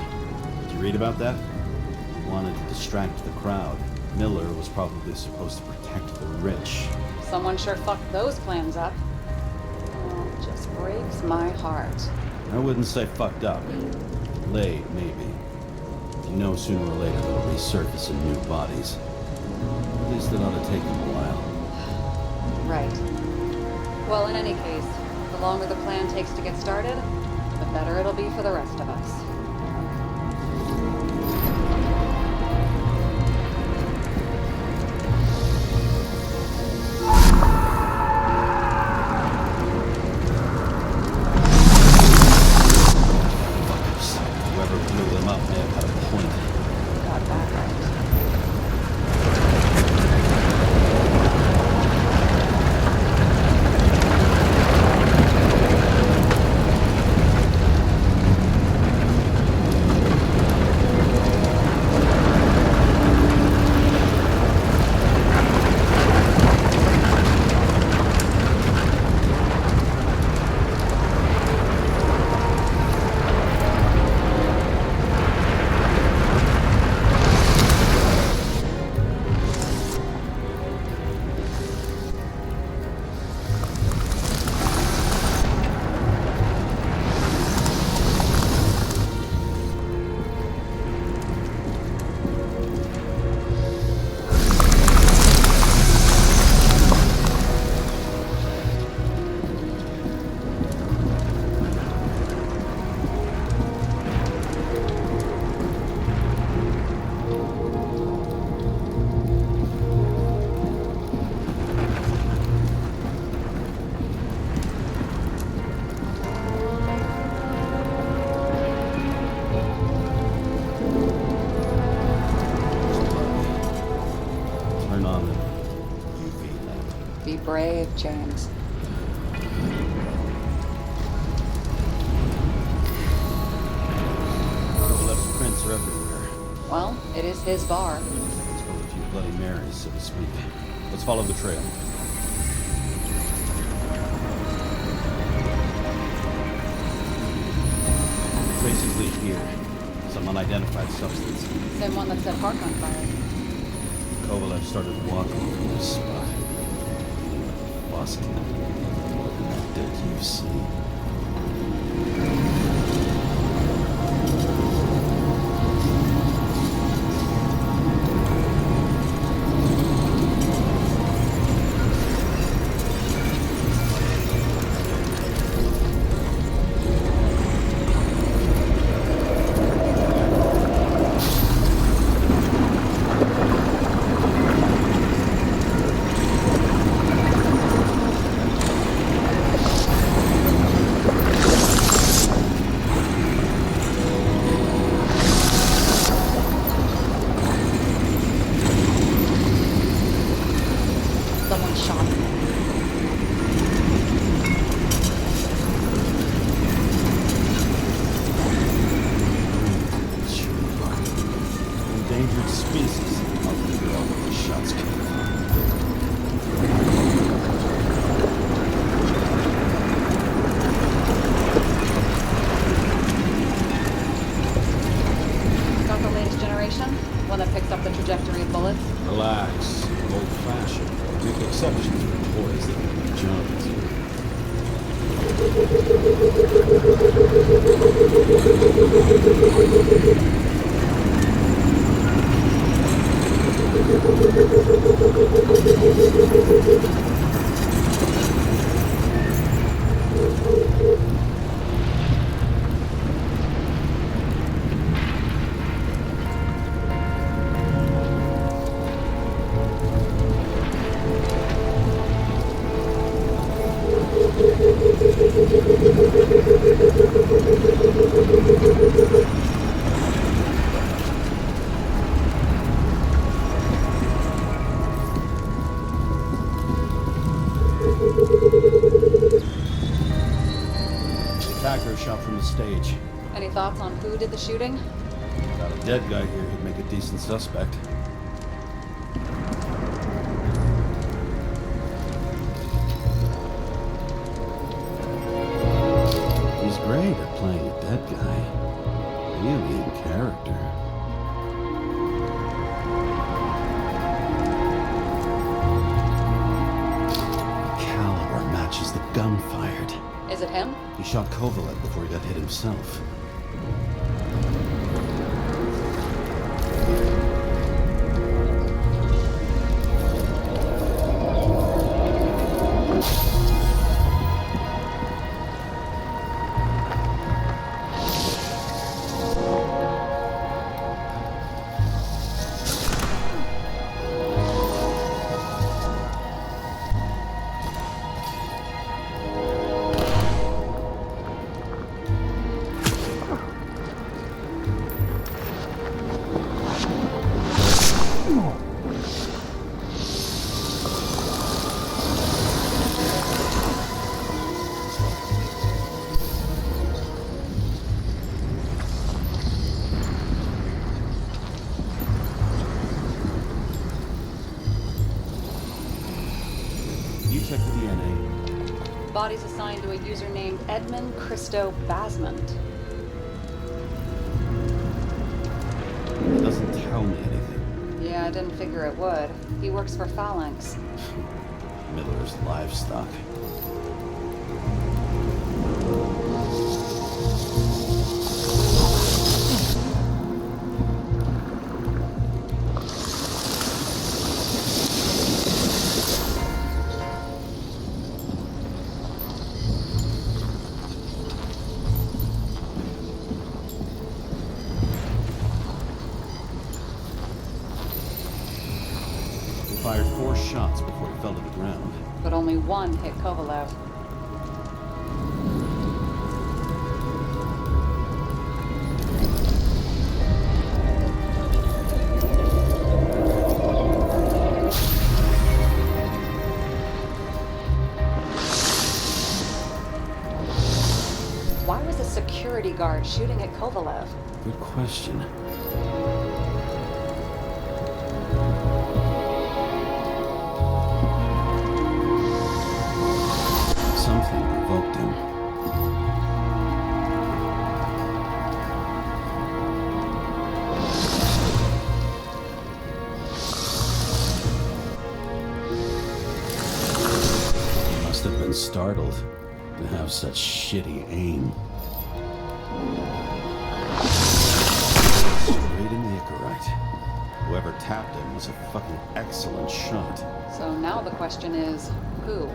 Did you read about that? He wanted to distract the crowd. Miller was probably supposed to protect the rich. Someone sure fucked those plans up. Oh, it just breaks my heart. I wouldn't say fucked up. Delayed, maybe. You know sooner or later they'll resurface in new bodies. At least it ought to take them a while. Right. Well, in any case, the longer the plan takes to get started, the better it'll be for the rest of us. Whoever blew them up may have had a point. Got that right. Turn on the UV lamp. Be brave, James. Kovalev's prints are everywhere. Well, it is his bar. It's full of a few Bloody Marys, so to speak. Let's follow the trail. Traces lead here. Some unidentified substance. Same one that set Park on fire. Kovalev started walking from this spot. Boston. More than that dirt you've seen. Someone shot him. Sure. Endangered species. I'll figure out where the shots came Got the latest generation? One that picks up the trajectory of bullets? from. Relax. Old-fashioned. Make exceptions for boys that can jump. Attacker shot from the stage. Any thoughts on who did the shooting? Got a dead guy here who'd make a decent suspect. He's great at playing a dead guy. Really in character. The caliber matches the gun fired. Is it him? He shot Kovalev before he got hit himself. check the DNA. Body's assigned to a user named Edmund Christo Basmont. It doesn't tell me anything. Yeah, I didn't figure it would. He works for Phalanx. Miller's livestock. He fired 4 shots before he fell to the ground. But only one hit Kovalev. Why was a security guard shooting at Kovalev? Good question. Something provoked him. He must have been startled to have such shitty aim. Straight in the Icarite. Whoever tapped him was a fucking excellent shot. So now the question is, who?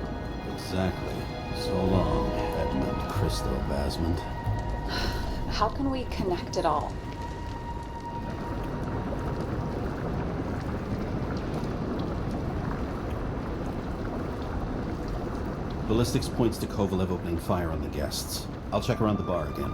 Exactly. So long, Edmund Christo Basmont. How can we connect it all? Ballistics points to Kovalev opening fire on the guests. I'll check around the bar again.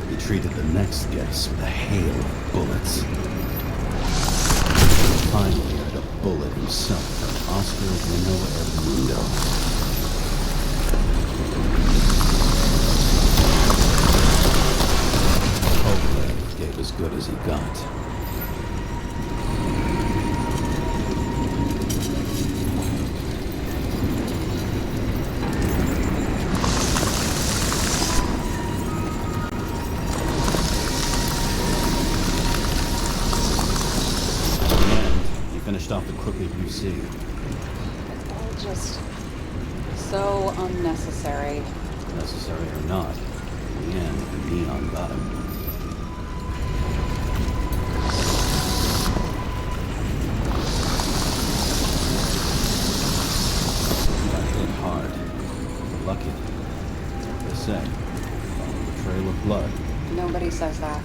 He treated the next guest with a hail of bullets. Finally had a bullet himself from Oscar Wino Edmundo. Kovalev gave as good as he got. Off the crooked UC. It's all just so unnecessary. Necessary or not, in the end, Neon got him. He got hit hard. Lucky. That's what they say. Follow the trail of blood. Nobody says that.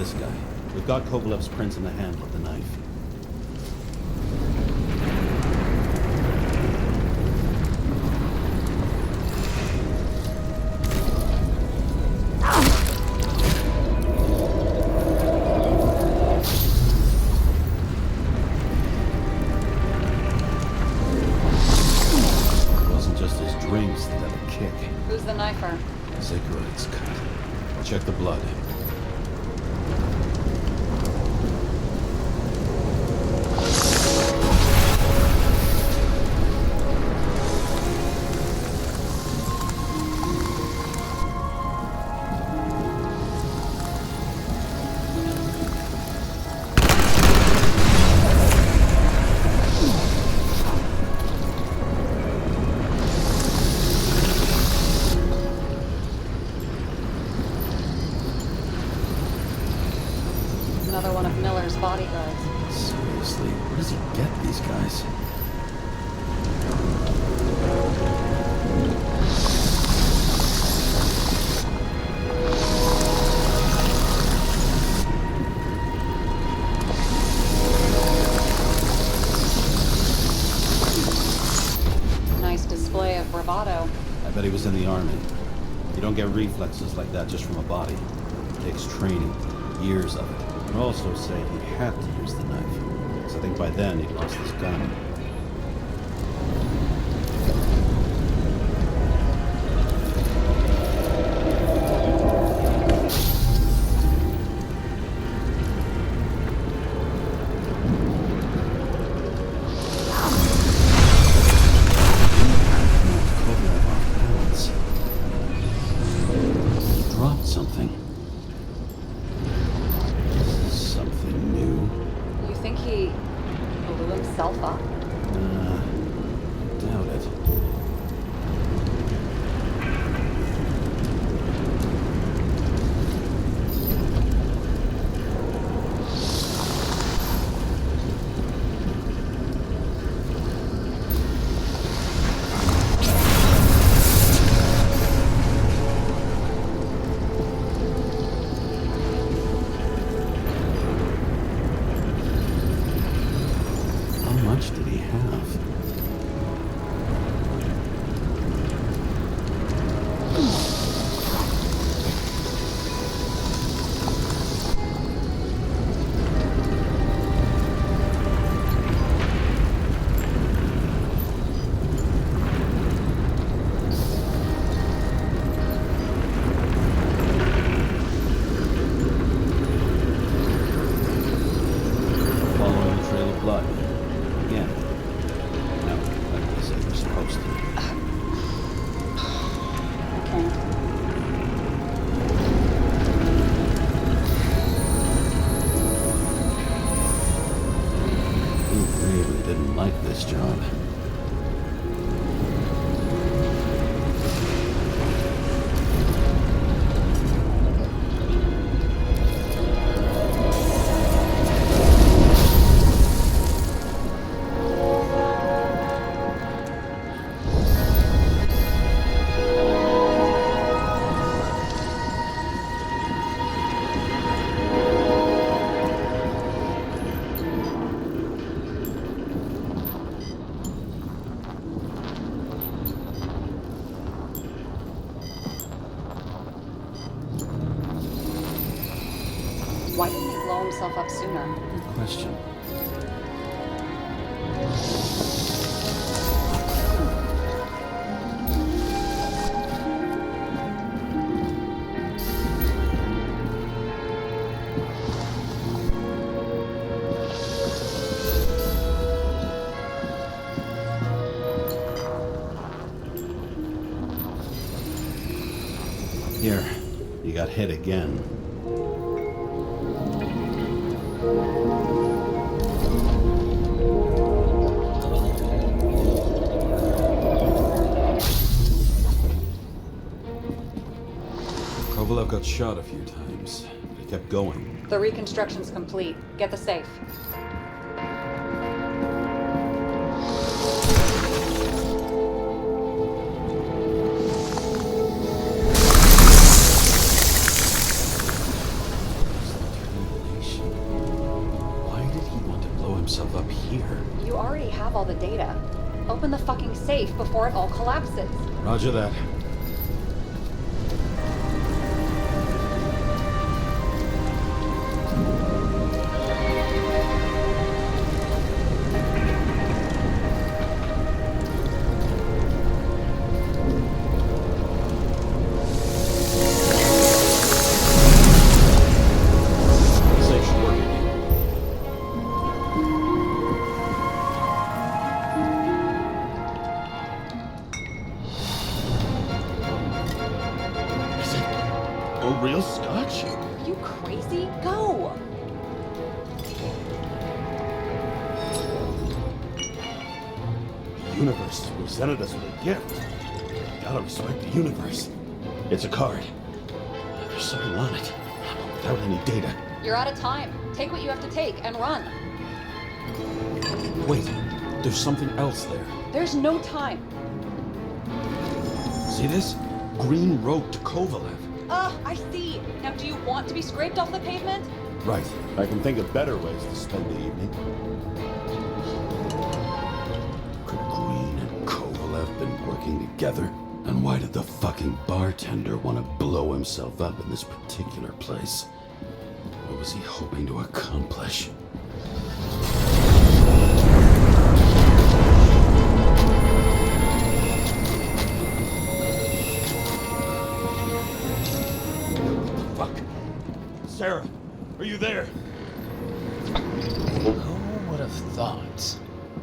this guy. We've got Kovalev's prints in the handle of the knife. It wasn't just his drinks that had a kick. Who's the knifer? Cigarettes cut. Check the blood. Another one of Miller's bodyguards. Seriously, where does he get these guys? Nice display of bravado. I bet he was in the army. You don't get reflexes like that just from a body. It takes training, years of it. I'd also say he had to use the knife, because I think by then he'd lost his gun. He dropped something. Something new. You think he blew himself up? Doubt it. How much did he have? Following the trail of blood. Again. No, like they said you're supposed to. I can't. He really didn't like this job. Why didn't he blow himself up sooner? Good question. Here, you got hit again. Kovalev got shot a few times, but he kept going. The reconstruction's complete. Get the safe. himself up here? You already have all the data. Open the fucking safe before it all collapses. Roger that. Real scotch? Are you crazy? Go! The universe presented us with a gift. Gotta respect the universe. It's a card. There's something on it, without any data. You're out of time. Take what you have to take and run. Wait, there's something else there. There's no time. See this? Green road to Kovalev. I see. Now, do you want to be scraped off the pavement? Right. I can think of better ways to spend the evening. Could Green and Kovalev been working together? And why did the fucking bartender want to blow himself up in this particular place? What was he hoping to accomplish? Sarah, are you there? Who would have thought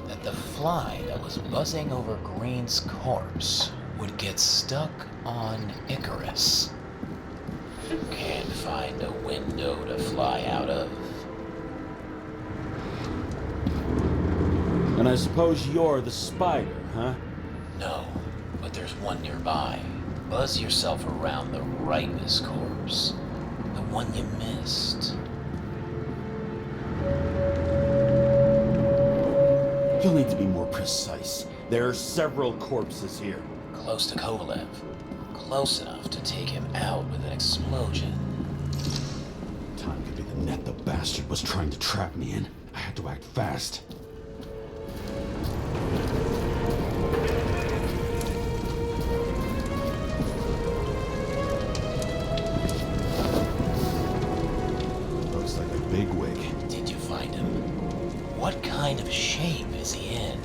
that the fly that was buzzing over Green's corpse would get stuck on Icarus? Can't find a window to fly out of. And I suppose you're the spider, huh? No, but there's one nearby. Buzz yourself around the rightness corpse. The one you missed. You'll need to be more precise. There are several corpses here. Close to Kovalev. Close enough to take him out with an explosion. Time could be the net the bastard was trying to trap me in. I had to act fast. Looks like a bigwig. Did you find him? What kind of shape is he in?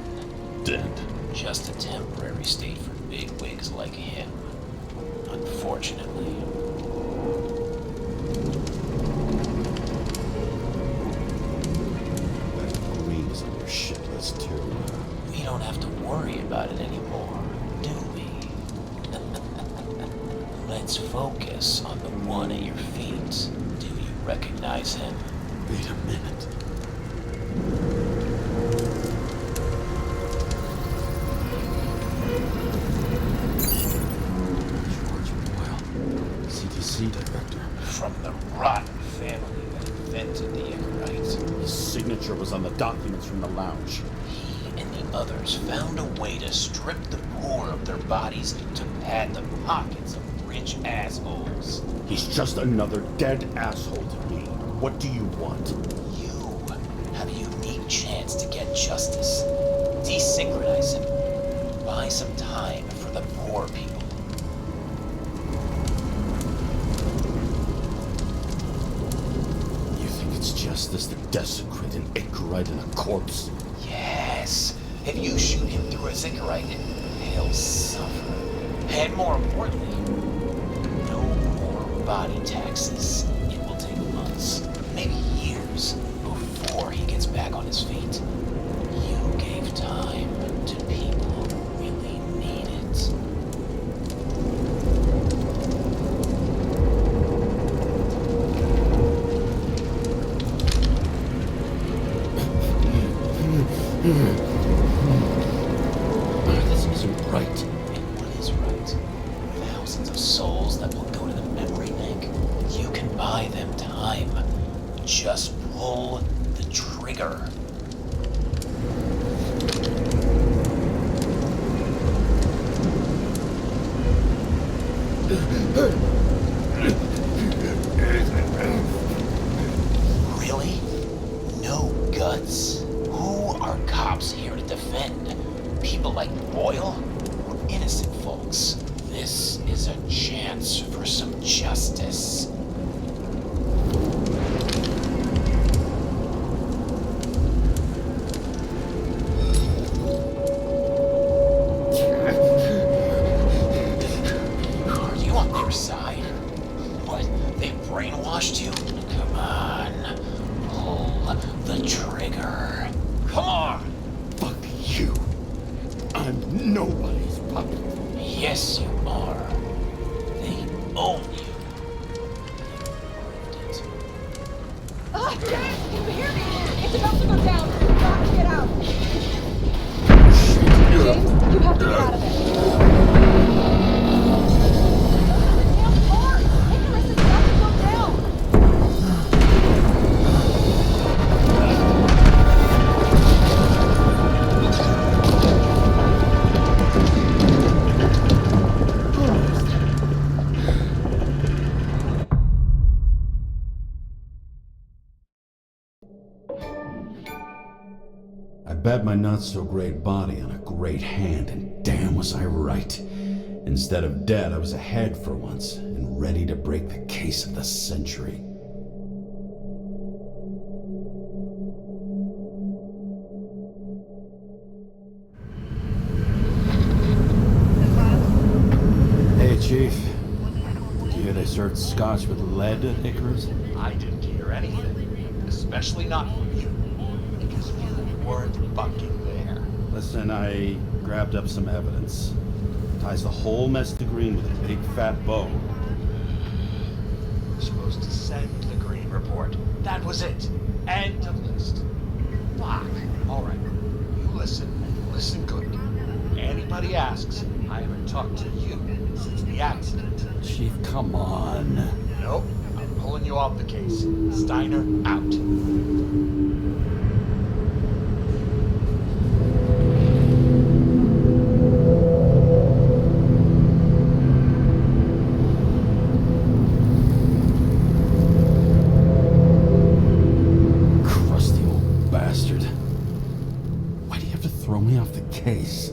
Dead. Just a temporary state for bigwigs like him. Unfortunately. That Green is on your shit list too. We don't have to worry about it anymore, do we? Let's focus on the one at your feet. Do you recognize him? Wait a minute. CTC director. From the rotten family that invented the Icarite. His signature was on the documents from the lounge. He and the others found a way to strip the poor of their bodies to pad the pockets of rich assholes. He's just another dead asshole to me. What do you want? You have a unique chance to get justice. Desynchronize him. Buy some time for the poor people. Justice to desecrate an Icarite and a corpse. Yes. If you shoot him through a Icarite, he'll suffer. And more importantly, no more body taxes. It will take months, maybe years, before he gets back on his feet. You gave time to people who really need it. This isn't right. And what is right? Thousands of souls that will go to the memory bank. You can buy them time. Just pull the trigger. Really? No guts? cops here to defend people like Boyle or innocent folks. This is a chance for some justice. Are you on their side? What? They brainwashed you? Come on. Pull the trigger. Come on! Fuck you. I'm nobody's puppet. Yes, you are. They own you. You proved it. Oh, James, can you hear me? It's about to go down. We've got to get out. James, you have to get out of there. The damn car! Icarus is about to go down. I bet my not-so-great body on a great hand, and damn was I right. Instead of dead, I was ahead for once, and ready to break the case of the century. Hey, Chief. Did you hear they served scotch with lead at Icarus? I didn't hear anything, especially not from you, because you weren't bunking there. Listen, I grabbed up some evidence. Ties the whole mess to green with a big fat bow. We're supposed to send the green report. That was it. End of list. Fuck. All right. You listen, and listen good. Anybody asks, I haven't talked to you since the accident. Chief, come on. Nope. I'm pulling you off the case. Steiner out. Crusty old bastard. Why do you have to throw me off the case?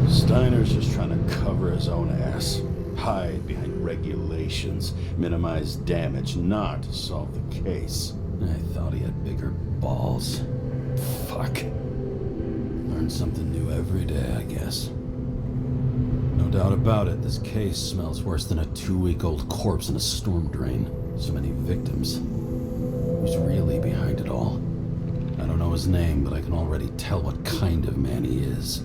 Steiner's just trying to cover his own ass. Hide behind regulations, minimize damage, not solve the case. I thought he had bigger balls. Fuck. Learn something new every day, I guess. No doubt about it, this case smells worse than a 2-week-old corpse in a storm drain. So many victims. Who's really behind it all? I don't know his name, but I can already tell what kind of man he is.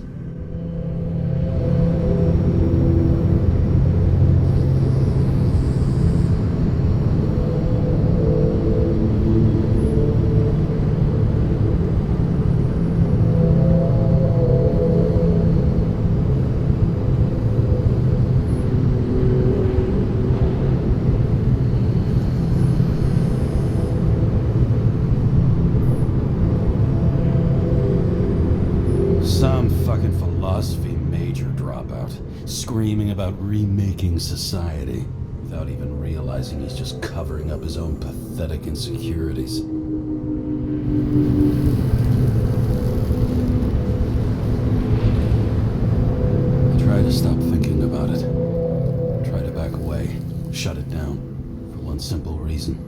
Some fucking philosophy major dropout, screaming about remaking society, without even realizing he's just covering up his own pathetic insecurities. I try to stop thinking about it. Try to back away, shut it down, for one simple reason.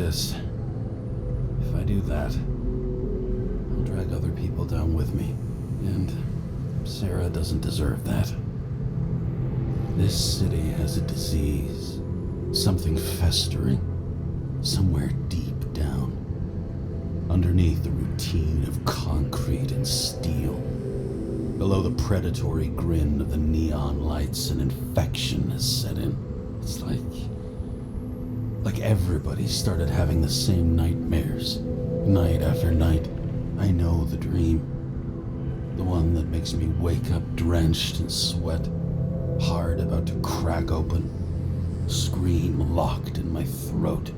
If I do that, I'll drag other people down with me. And Sarah doesn't deserve that. This city has a disease. Something festering. Somewhere deep down. Underneath the routine of concrete and steel. Below the predatory grin of the neon lights, an infection has set in. It's like Like everybody started having the same nightmares, night after night. I know the dream. The one that makes me wake up drenched in sweat, heart about to crack open, scream locked in my throat.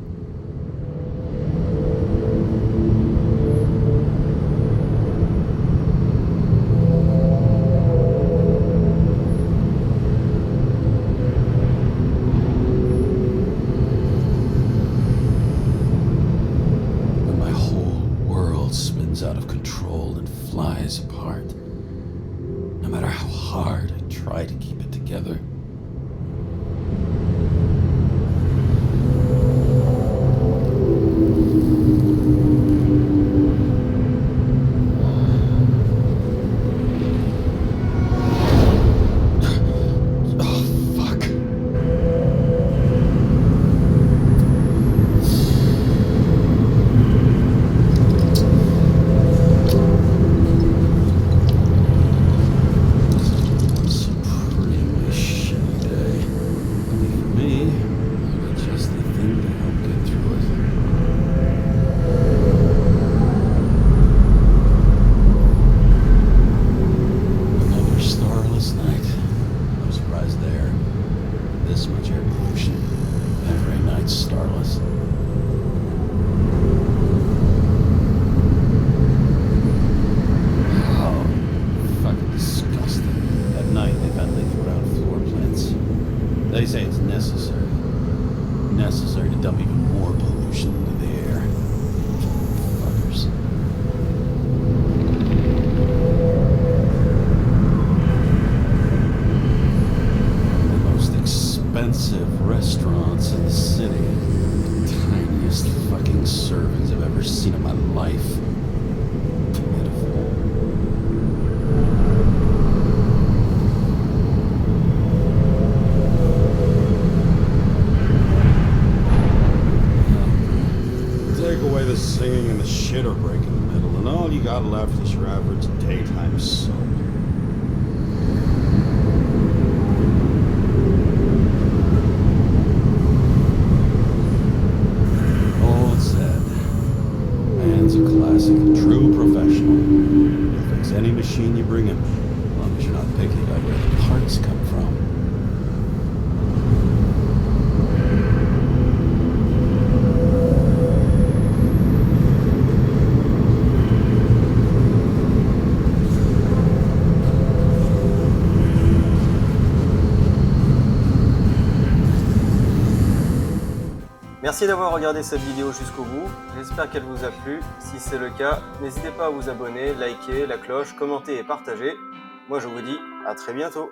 Out of control and flies apart. No matter how hard I try to keep it together. They say it's necessary. Necessary to dump even more pollution into the air. Fuckers. The most expensive restaurants in the city. The tiniest fucking servings I've ever seen in my life. Pitiful. The singing and the shitter break in the middle, and all you got left is your average daytime soap. All said, man's a classic, true professional. He'll fix any machine you bring him, as long as you're not picky about where the parts come from. Merci d'avoir regardé cette vidéo jusqu'au bout, j'espère qu'elle vous a plu. Si c'est le cas, n'hésitez pas à vous abonner, liker, la cloche, commenter et partager. Moi je vous dis à très bientôt.